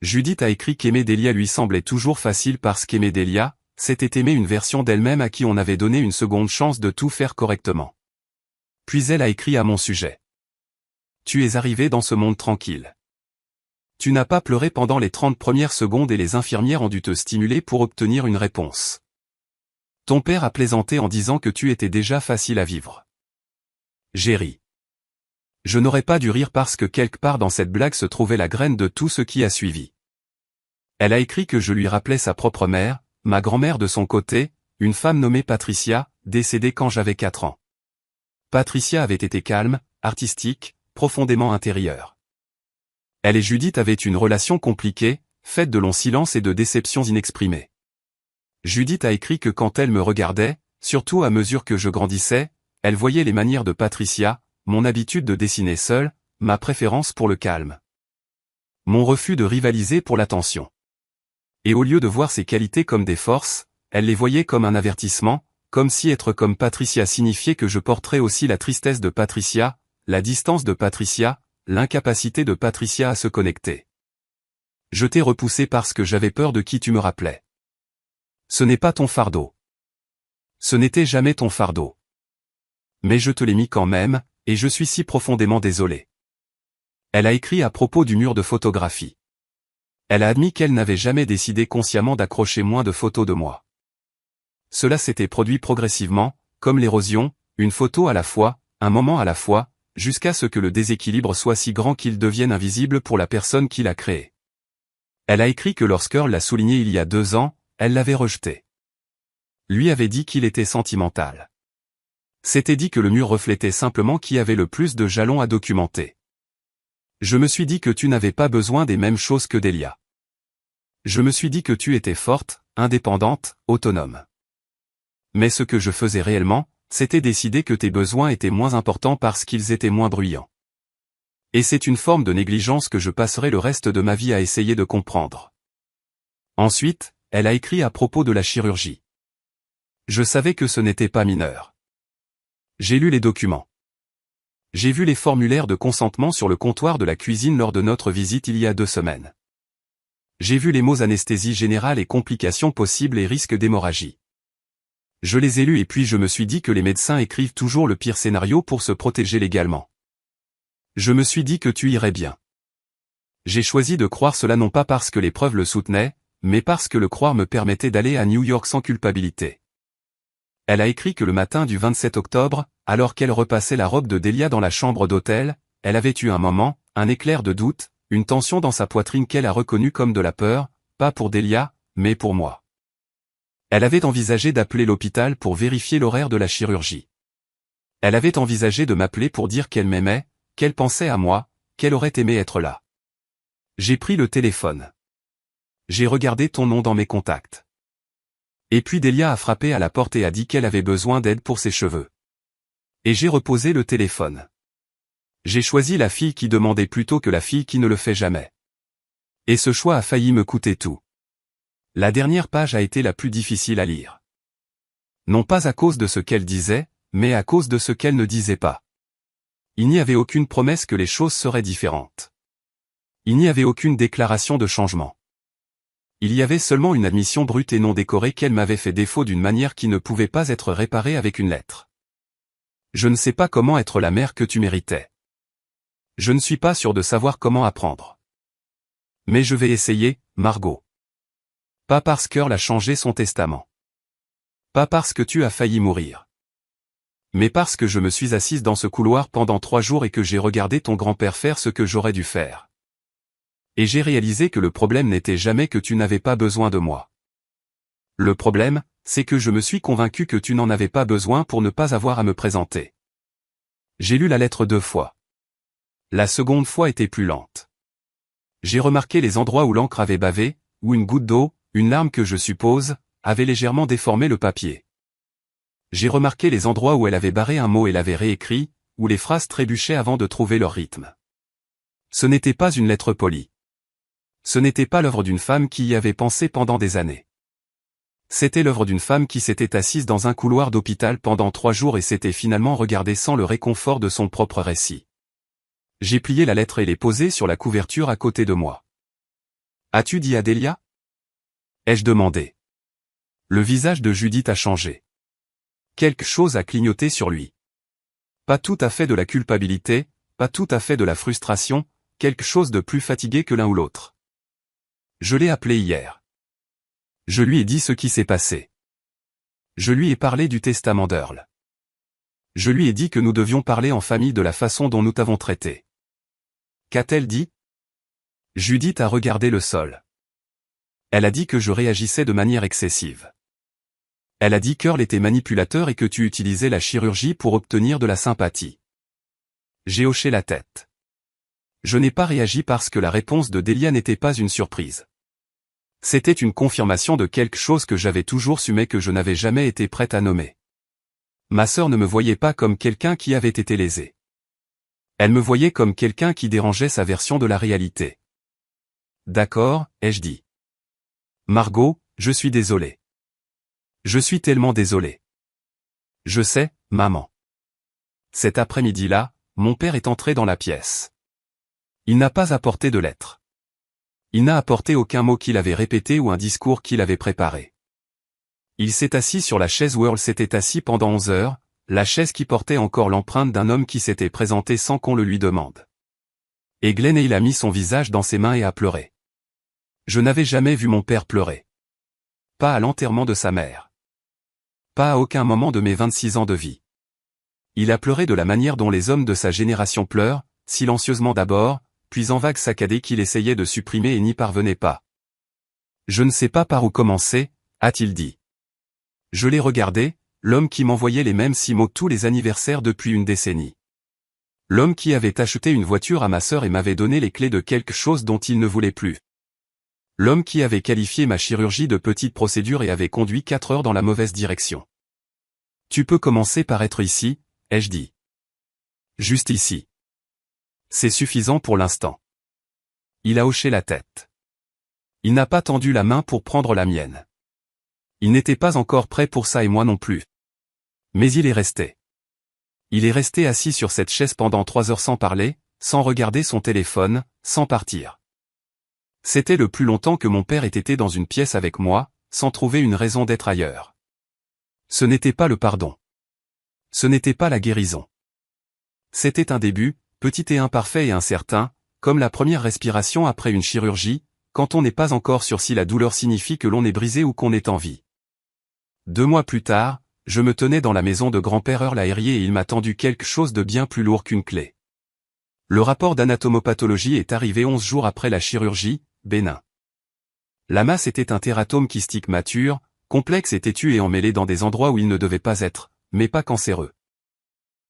Judith a écrit qu'aimer Delia lui semblait toujours facile parce qu'aimer Delia, c'était aimer une version d'elle-même à qui on avait donné une seconde chance de tout faire correctement. Puis elle a écrit à mon sujet. tu es arrivé dans ce monde tranquille. Tu n'as pas pleuré pendant les 30 premières secondes et les infirmières ont dû te stimuler pour obtenir une réponse. Ton père a plaisanté en disant que tu étais déjà facile à vivre. J'ai ri. Je n'aurais pas dû rire parce que quelque part dans cette blague se trouvait la graine de tout ce qui a suivi. Elle a écrit que je lui rappelais sa propre mère, ma grand-mère de son côté, une femme nommée Patricia, décédée quand j'avais 4 ans. Patricia avait été calme, artistique, profondément intérieure. Elle et Judith avaient une relation compliquée, faite de longs silences et de déceptions inexprimées. Judith a écrit que quand elle me regardait, surtout à mesure que je grandissais, elle voyait les manières de Patricia, mon habitude de dessiner seule, ma préférence pour le calme. Mon refus de rivaliser pour l'attention. Et au lieu de voir ses qualités comme des forces, elle les voyait comme un avertissement, comme si être comme Patricia signifiait que je porterais aussi la tristesse de Patricia, la distance de Patricia, l'incapacité de Patricia à se connecter. Je t'ai repoussé parce que j'avais peur de qui tu me rappelais. Ce n'est pas ton fardeau. Ce n'était jamais ton fardeau. Mais je te l'ai mis quand même, et je suis si profondément désolé. Elle a écrit à propos du mur de photographie. Elle a admis qu'elle n'avait jamais décidé consciemment d'accrocher moins de photos de moi. Cela s'était produit progressivement, comme l'érosion, une photo à la fois, un moment à la fois, jusqu'à ce que le déséquilibre soit si grand qu'il devienne invisible pour la personne qui l'a créé. Elle a écrit que lorsqu'Earl l'a souligné il y a 2 ans, elle l'avait rejeté. Lui avait dit qu'il était sentimental. S'était dit que le mur reflétait simplement qui avait le plus de jalons à documenter. Je me suis dit que tu n'avais pas besoin des mêmes choses que Delia. Je me suis dit que tu étais forte, indépendante, autonome. Mais ce que je faisais réellement, c'était décider que tes besoins étaient moins importants parce qu'ils étaient moins bruyants. Et c'est une forme de négligence que je passerai le reste de ma vie à essayer de comprendre. Ensuite, elle a écrit à propos de la chirurgie. Je savais que ce n'était pas mineur. J'ai lu les documents. J'ai vu les formulaires de consentement sur le comptoir de la cuisine lors de notre visite il y a 2 semaines. J'ai vu les mots anesthésie générale et complications possibles et risque d'hémorragie. Je les ai lus et puis je me suis dit que les médecins écrivent toujours le pire scénario pour se protéger légalement. Je me suis dit que tu irais bien. J'ai choisi de croire cela non pas parce que les preuves le soutenaient, mais parce que le croire me permettait d'aller à New York sans culpabilité. Elle a écrit que le matin du 27 octobre, alors qu'elle repassait la robe de Delia dans la chambre d'hôtel, elle avait eu un moment, un éclair de doute, une tension dans sa poitrine qu'elle a reconnue comme de la peur, pas pour Delia, mais pour moi. Elle avait envisagé d'appeler l'hôpital pour vérifier l'horaire de la chirurgie. Elle avait envisagé de m'appeler pour dire qu'elle m'aimait, qu'elle pensait à moi, qu'elle aurait aimé être là. J'ai pris le téléphone. J'ai regardé ton nom dans mes contacts. Et puis Delia a frappé à la porte et a dit qu'elle avait besoin d'aide pour ses cheveux. Et j'ai reposé le téléphone. J'ai choisi la fille qui demandait plutôt que la fille qui ne le fait jamais. Et ce choix a failli me coûter tout. La dernière page a été la plus difficile à lire. Non pas à cause de ce qu'elle disait, mais à cause de ce qu'elle ne disait pas. Il n'y avait aucune promesse que les choses seraient différentes. Il n'y avait aucune déclaration de changement. Il y avait seulement une admission brute et non décorée qu'elle m'avait fait défaut d'une manière qui ne pouvait pas être réparée avec une lettre. Je ne sais pas comment être la mère que tu méritais. Je ne suis pas sûr de savoir comment apprendre. Mais je vais essayer, Margot. Pas parce qu'Earl a changé son testament. Pas parce que tu as failli mourir. Mais parce que je me suis assise dans ce couloir pendant 3 jours et que j'ai regardé ton grand-père faire ce que j'aurais dû faire. Et j'ai réalisé que le problème n'était jamais que tu n'avais pas besoin de moi. Le problème, c'est que je me suis convaincu que tu n'en avais pas besoin pour ne pas avoir à me présenter. J'ai lu la lettre 2 fois. La seconde fois était plus lente. J'ai remarqué les endroits où l'encre avait bavé, où une goutte d'eau, une larme que je suppose, avait légèrement déformé le papier. J'ai remarqué les endroits où elle avait barré un mot et l'avait réécrit, où les phrases trébuchaient avant de trouver leur rythme. Ce n'était pas une lettre polie. Ce n'était pas l'œuvre d'une femme qui y avait pensé pendant des années. C'était l'œuvre d'une femme qui s'était assise dans un couloir d'hôpital pendant 3 jours et s'était finalement regardée sans le réconfort de son propre récit. J'ai plié la lettre et l'ai posée sur la couverture à côté de moi. « As-tu dit à Delia ?» ai-je demandé. Le visage de Judith a changé. Quelque chose a clignoté sur lui. Pas tout à fait de la culpabilité, pas tout à fait de la frustration, quelque chose de plus fatigué que l'un ou l'autre. Je l'ai appelé hier. Je lui ai dit ce qui s'est passé. Je lui ai parlé du testament d'Earl. Je lui ai dit que nous devions parler en famille de la façon dont nous t'avons traité. Qu'a-t-elle dit? Judith a regardé le sol. Elle a dit que je réagissais de manière excessive. Elle a dit qu'Earl était manipulateur et que tu utilisais la chirurgie pour obtenir de la sympathie. J'ai hoché la tête. Je n'ai pas réagi parce que la réponse de Delia n'était pas une surprise. C'était une confirmation de quelque chose que j'avais toujours su mais que je n'avais jamais été prête à nommer. Ma sœur ne me voyait pas comme quelqu'un qui avait été lésé. Elle me voyait comme quelqu'un qui dérangeait sa version de la réalité. D'accord, ai-je dit. Margot, je suis désolé. Je suis tellement désolé. Je sais, maman. Cet après-midi-là, mon père est entré dans la pièce. Il n'a pas apporté de lettre. Il n'a apporté aucun mot qu'il avait répété ou un discours qu'il avait préparé. Il s'est assis sur la chaise où Earl s'était assis pendant 11 heures, la chaise qui portait encore l'empreinte d'un homme qui s'était présenté sans qu'on le lui demande. Et Glenn a mis son visage dans ses mains et a pleuré. Je n'avais jamais vu mon père pleurer. Pas à l'enterrement de sa mère. Pas à aucun moment de mes 26 ans de vie. Il a pleuré de la manière dont les hommes de sa génération pleurent, silencieusement d'abord, puis en vagues saccadées qu'il essayait de supprimer et n'y parvenait pas. Je ne sais pas par où commencer, a-t-il dit. Je l'ai regardé, l'homme qui m'envoyait les mêmes 6 mots tous les anniversaires depuis une décennie. L'homme qui avait acheté une voiture à ma sœur et m'avait donné les clés de quelque chose dont il ne voulait plus. L'homme qui avait qualifié ma chirurgie de petite procédure et avait conduit 4 heures dans la mauvaise direction. Tu peux commencer par être ici, ai-je dit. Juste ici. C'est suffisant pour l'instant. Il a hoché la tête. Il n'a pas tendu la main pour prendre la mienne. Il n'était pas encore prêt pour ça et moi non plus. Mais il est resté. Il est resté assis sur cette chaise pendant 3 heures sans parler, sans regarder son téléphone, sans partir. C'était le plus longtemps que mon père ait été dans une pièce avec moi, sans trouver une raison d'être ailleurs. Ce n'était pas le pardon. Ce n'était pas la guérison. C'était un début, petit et imparfait et incertain, comme la première respiration après une chirurgie, quand on n'est pas encore sûr si la douleur signifie que l'on est brisé ou qu'on est en vie. 2 mois plus tard, je me tenais dans la maison de grand-père Earl à Erie et il m'a tendu quelque chose de bien plus lourd qu'une clé. Le rapport d'anatomopathologie est arrivé 11 jours après la chirurgie, bénin. La masse était un tératome kystique mature, complexe et têtu et emmêlé dans des endroits où il ne devait pas être, mais pas cancéreux.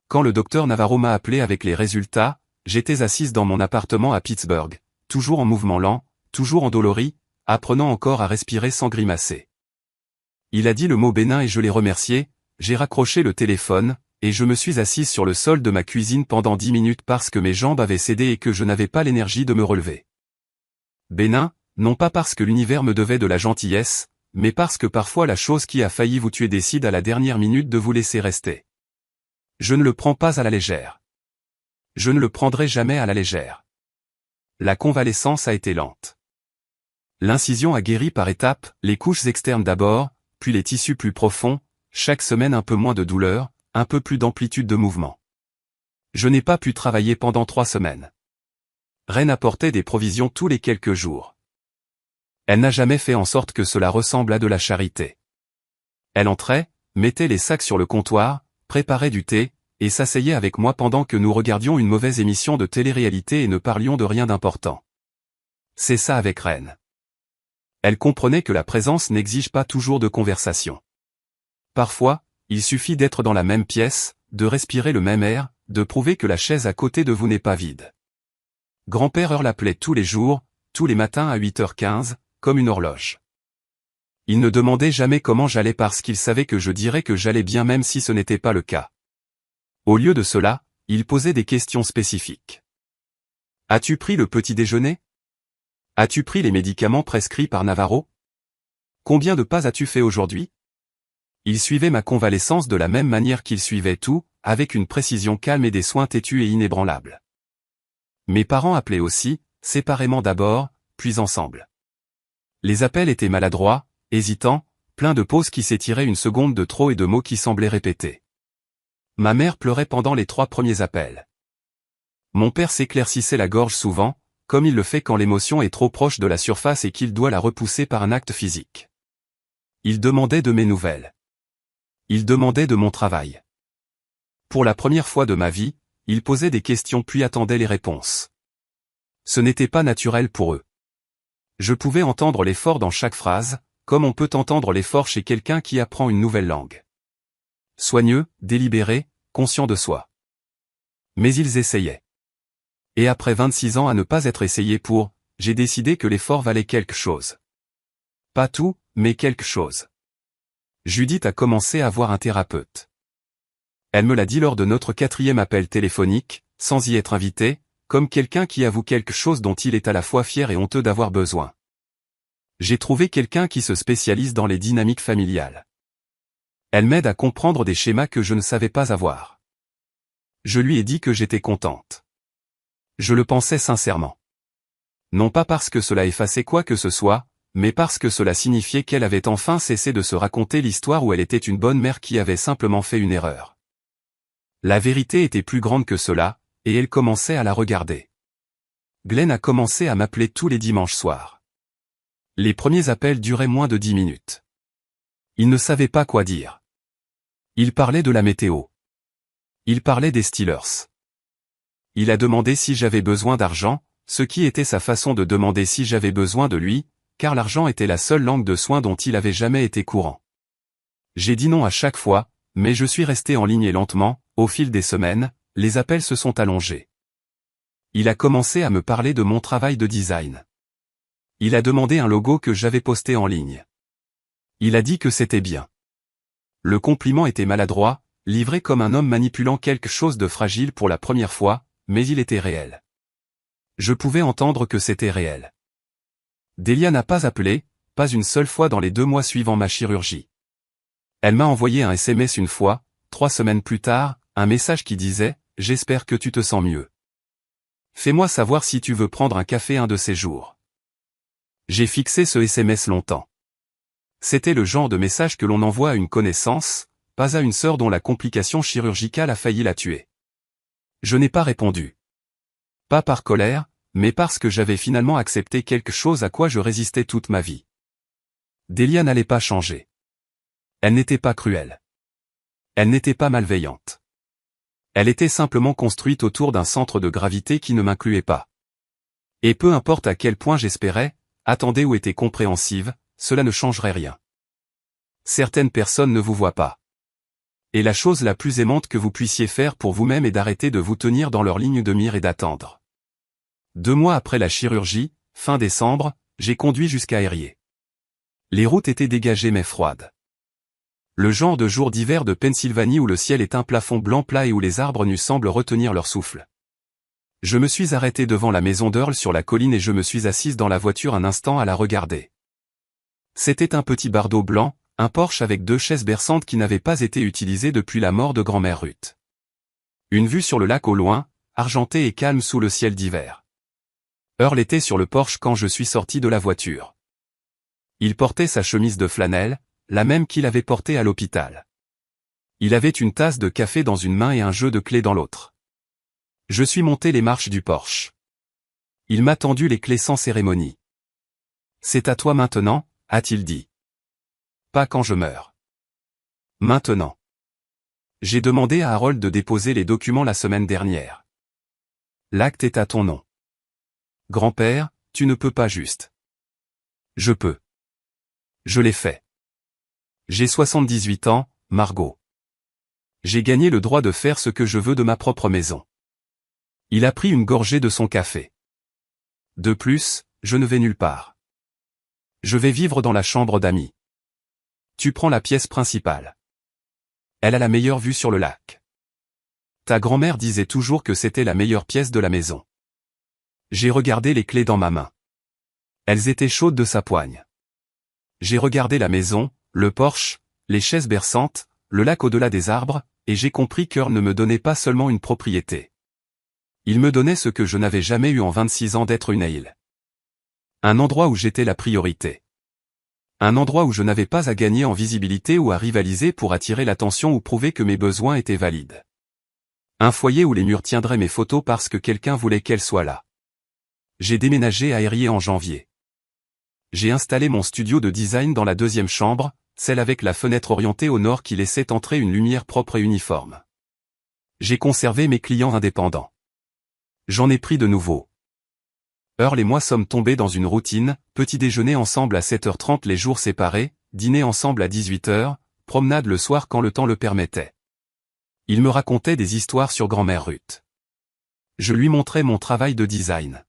Quand le docteur Navarro m'a appelé avec les résultats, j'étais assise dans mon appartement à Pittsburgh, toujours en mouvement lent, toujours endolori, apprenant encore à respirer sans grimacer. Il a dit le mot bénin et je l'ai remercié, j'ai raccroché le téléphone, et je me suis assise sur le sol de ma cuisine pendant 10 minutes parce que mes jambes avaient cédé et que je n'avais pas l'énergie de me relever. Bénin, non pas parce que l'univers me devait de la gentillesse, mais parce que parfois la chose qui a failli vous tuer décide à la dernière minute de vous laisser rester. Je ne le prends pas à la légère. Je ne le prendrai jamais à la légère. La convalescence a été lente. L'incision a guéri par étapes, les couches externes d'abord, puis les tissus plus profonds, chaque semaine un peu moins de douleur, un peu plus d'amplitude de mouvement. Je n'ai pas pu travailler pendant 3 semaines. Reine apportait des provisions tous les quelques jours. Elle n'a jamais fait en sorte que cela ressemble à de la charité. Elle entrait, mettait les sacs sur le comptoir, préparait du thé, et s'asseyait avec moi pendant que nous regardions une mauvaise émission de télé-réalité et ne parlions de rien d'important. C'est ça avec Reine. Elle comprenait que la présence n'exige pas toujours de conversation. Parfois, il suffit d'être dans la même pièce, de respirer le même air, de prouver que la chaise à côté de vous n'est pas vide. Grand-père Earl l'appelait tous les jours, tous les matins à 8h15, comme une horloge. Il ne demandait jamais comment j'allais parce qu'il savait que je dirais que j'allais bien même si ce n'était pas le cas. Au lieu de cela, il posait des questions spécifiques. As-tu pris le petit déjeuner? As-tu pris les médicaments prescrits par Navarro? Combien de pas as-tu fait aujourd'hui? Il suivait ma convalescence de la même manière qu'il suivait tout, avec une précision calme et des soins têtus et inébranlables. Mes parents appelaient aussi, séparément d'abord, puis ensemble. Les appels étaient maladroits, hésitants, pleins de pauses qui s'étiraient une seconde de trop et de mots qui semblaient répétés. Ma mère pleurait pendant les 3 premiers appels. Mon père s'éclaircissait la gorge souvent, comme il le fait quand l'émotion est trop proche de la surface et qu'il doit la repousser par un acte physique. Il demandait de mes nouvelles. Il demandait de mon travail. Pour la première fois de ma vie, il posait des questions puis attendait les réponses. Ce n'était pas naturel pour eux. Je pouvais entendre l'effort dans chaque phrase, comme on peut entendre l'effort chez quelqu'un qui apprend une nouvelle langue. Soigneux, délibéré, conscient de soi. Mais ils essayaient. Et après 26 ans à ne pas être essayé j'ai décidé que l'effort valait quelque chose. Pas tout, mais quelque chose. Judith a commencé à voir un thérapeute. Elle me l'a dit lors de notre 4e appel téléphonique, sans y être invitée, comme quelqu'un qui avoue quelque chose dont il est à la fois fier et honteux d'avoir besoin. J'ai trouvé quelqu'un qui se spécialise dans les dynamiques familiales. Elle m'aide à comprendre des schémas que je ne savais pas avoir. Je lui ai dit que j'étais contente. Je le pensais sincèrement. Non pas parce que cela effaçait quoi que ce soit, mais parce que cela signifiait qu'elle avait enfin cessé de se raconter l'histoire où elle était une bonne mère qui avait simplement fait une erreur. La vérité était plus grande que cela, et elle commençait à la regarder. Glenn a commencé à m'appeler tous les dimanches soirs. Les premiers appels duraient moins de 10 minutes. Il ne savait pas quoi dire. Il parlait de la météo. Il parlait des Steelers. Il a demandé si j'avais besoin d'argent, ce qui était sa façon de demander si j'avais besoin de lui, car l'argent était la seule langue de soins dont il avait jamais été courant. J'ai dit non à chaque fois, mais je suis resté en ligne et lentement, au fil des semaines, les appels se sont allongés. Il a commencé à me parler de mon travail de design. Il a demandé un logo que j'avais posté en ligne. Il a dit que c'était bien. Le compliment était maladroit, livré comme un homme manipulant quelque chose de fragile pour la première fois, mais il était réel. Je pouvais entendre que c'était réel. Delia n'a pas appelé, pas une seule fois dans les 2 mois suivant ma chirurgie. Elle m'a envoyé un SMS une fois, 3 semaines plus tard, un message qui disait « J'espère que tu te sens mieux. Fais-moi savoir si tu veux prendre un café un de ces jours. » J'ai fixé ce SMS longtemps. C'était le genre de message que l'on envoie à une connaissance, pas à une sœur dont la complication chirurgicale a failli la tuer. Je n'ai pas répondu. Pas par colère, mais parce que j'avais finalement accepté quelque chose à quoi je résistais toute ma vie. Delia n'allait pas changer. Elle n'était pas cruelle. Elle n'était pas malveillante. Elle était simplement construite autour d'un centre de gravité qui ne m'incluait pas. Et peu importe à quel point j'espérais, attendais ou étais compréhensive, cela ne changerait rien. Certaines personnes ne vous voient pas. Et la chose la plus aimante que vous puissiez faire pour vous-même est d'arrêter de vous tenir dans leur ligne de mire et d'attendre. 2 mois après la chirurgie, fin décembre, j'ai conduit jusqu'à Erie. Les routes étaient dégagées mais froides. Le genre de jour d'hiver de Pennsylvanie où le ciel est un plafond blanc plat et où les arbres nus semblent retenir leur souffle. Je me suis arrêté devant la maison d'Earl sur la colline et je me suis assise dans la voiture un instant à la regarder. C'était un petit bardeau blanc, un Porsche avec 2 chaises berçantes qui n'avaient pas été utilisées depuis la mort de grand-mère Ruth. Une vue sur le lac au loin, argenté et calme sous le ciel d'hiver. Earl était sur le porche quand je suis sorti de la voiture. Il portait sa chemise de flanelle, la même qu'il avait portée à l'hôpital. Il avait une tasse de café dans une main et un jeu de clés dans l'autre. Je suis monté les marches du Porsche. Il m'a tendu les clés sans cérémonie. « C'est à toi maintenant », a-t-il dit. « Pas quand je meurs. »« Maintenant. » J'ai demandé à Harold de déposer les documents la semaine dernière. « L'acte est à ton nom. » « Grand-père, tu ne peux pas juste. »« Je peux. » Je l'ai fait. J'ai 78 ans, Margot. J'ai gagné le droit de faire ce que je veux de ma propre maison. Il a pris une gorgée de son café. De plus, je ne vais nulle part. Je vais vivre dans la chambre d'amis. Tu prends la pièce principale. Elle a la meilleure vue sur le lac. Ta grand-mère disait toujours que c'était la meilleure pièce de la maison. J'ai regardé les clés dans ma main. Elles étaient chaudes de sa poigne. J'ai regardé la maison, le Porsche, les chaises berçantes, le lac au-delà des arbres, et j'ai compris qu'Earl ne me donnait pas seulement une propriété. Il me donnait ce que je n'avais jamais eu en 26 ans d'être une île. Un endroit où j'étais la priorité. Un endroit où je n'avais pas à gagner en visibilité ou à rivaliser pour attirer l'attention ou prouver que mes besoins étaient valides. Un foyer où les murs tiendraient mes photos parce que quelqu'un voulait qu'elles soient là. J'ai déménagé à Eyrier en janvier. J'ai installé mon studio de design dans la deuxième chambre, celle avec la fenêtre orientée au nord qui laissait entrer une lumière propre et uniforme. J'ai conservé mes clients indépendants. J'en ai pris de nouveaux. Earl et moi sommes tombés dans une routine, petit déjeuner ensemble à 7h30 les jours séparés, dîner ensemble à 18h, promenade le soir quand le temps le permettait. Il me racontait des histoires sur grand-mère Ruth. Je lui montrais mon travail de design.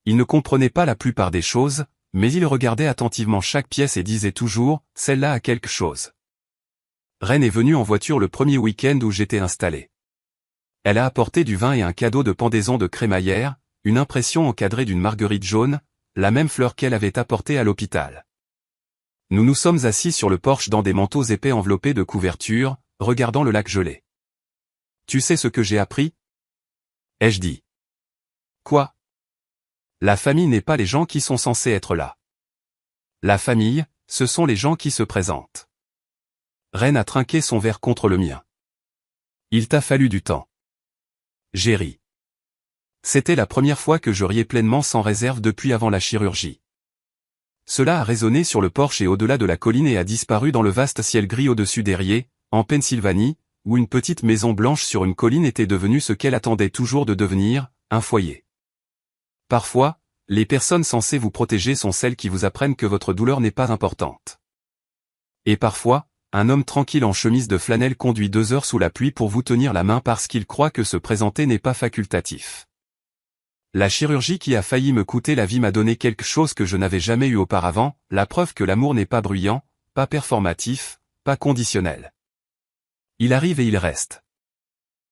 Il ne comprenait pas la plupart des choses, mais il regardait attentivement chaque pièce et disait toujours, celle-là a quelque chose. Reine est venue en voiture le premier week-end où j'étais installé. Elle a apporté du vin et un cadeau de pendaison de crémaillère, une impression encadrée d'une marguerite jaune, la même fleur qu'elle avait apportée à l'hôpital. Nous nous sommes assis sur le porche dans des manteaux épais enveloppés de couvertures, regardant le lac gelé. Tu sais ce que j'ai appris? Ai-je dit. Quoi? La famille n'est pas les gens qui sont censés être là. La famille, ce sont les gens qui se présentent. Reine a trinqué son verre contre le mien. Il t'a fallu du temps. J'ai ri. C'était la première fois que je riais pleinement sans réserve depuis avant la chirurgie. Cela a résonné sur le porche et au-delà de la colline et a disparu dans le vaste ciel gris au-dessus d'Eyrier, en Pennsylvanie, où une petite maison blanche sur une colline était devenue ce qu'elle attendait toujours de devenir, un foyer. Parfois, les personnes censées vous protéger sont celles qui vous apprennent que votre douleur n'est pas importante. Et parfois, un homme tranquille en chemise de flanelle conduit 2 heures sous la pluie pour vous tenir la main parce qu'il croit que se présenter n'est pas facultatif. La chirurgie qui a failli me coûter la vie m'a donné quelque chose que je n'avais jamais eu auparavant, la preuve que l'amour n'est pas bruyant, pas performatif, pas conditionnel. Il arrive et il reste.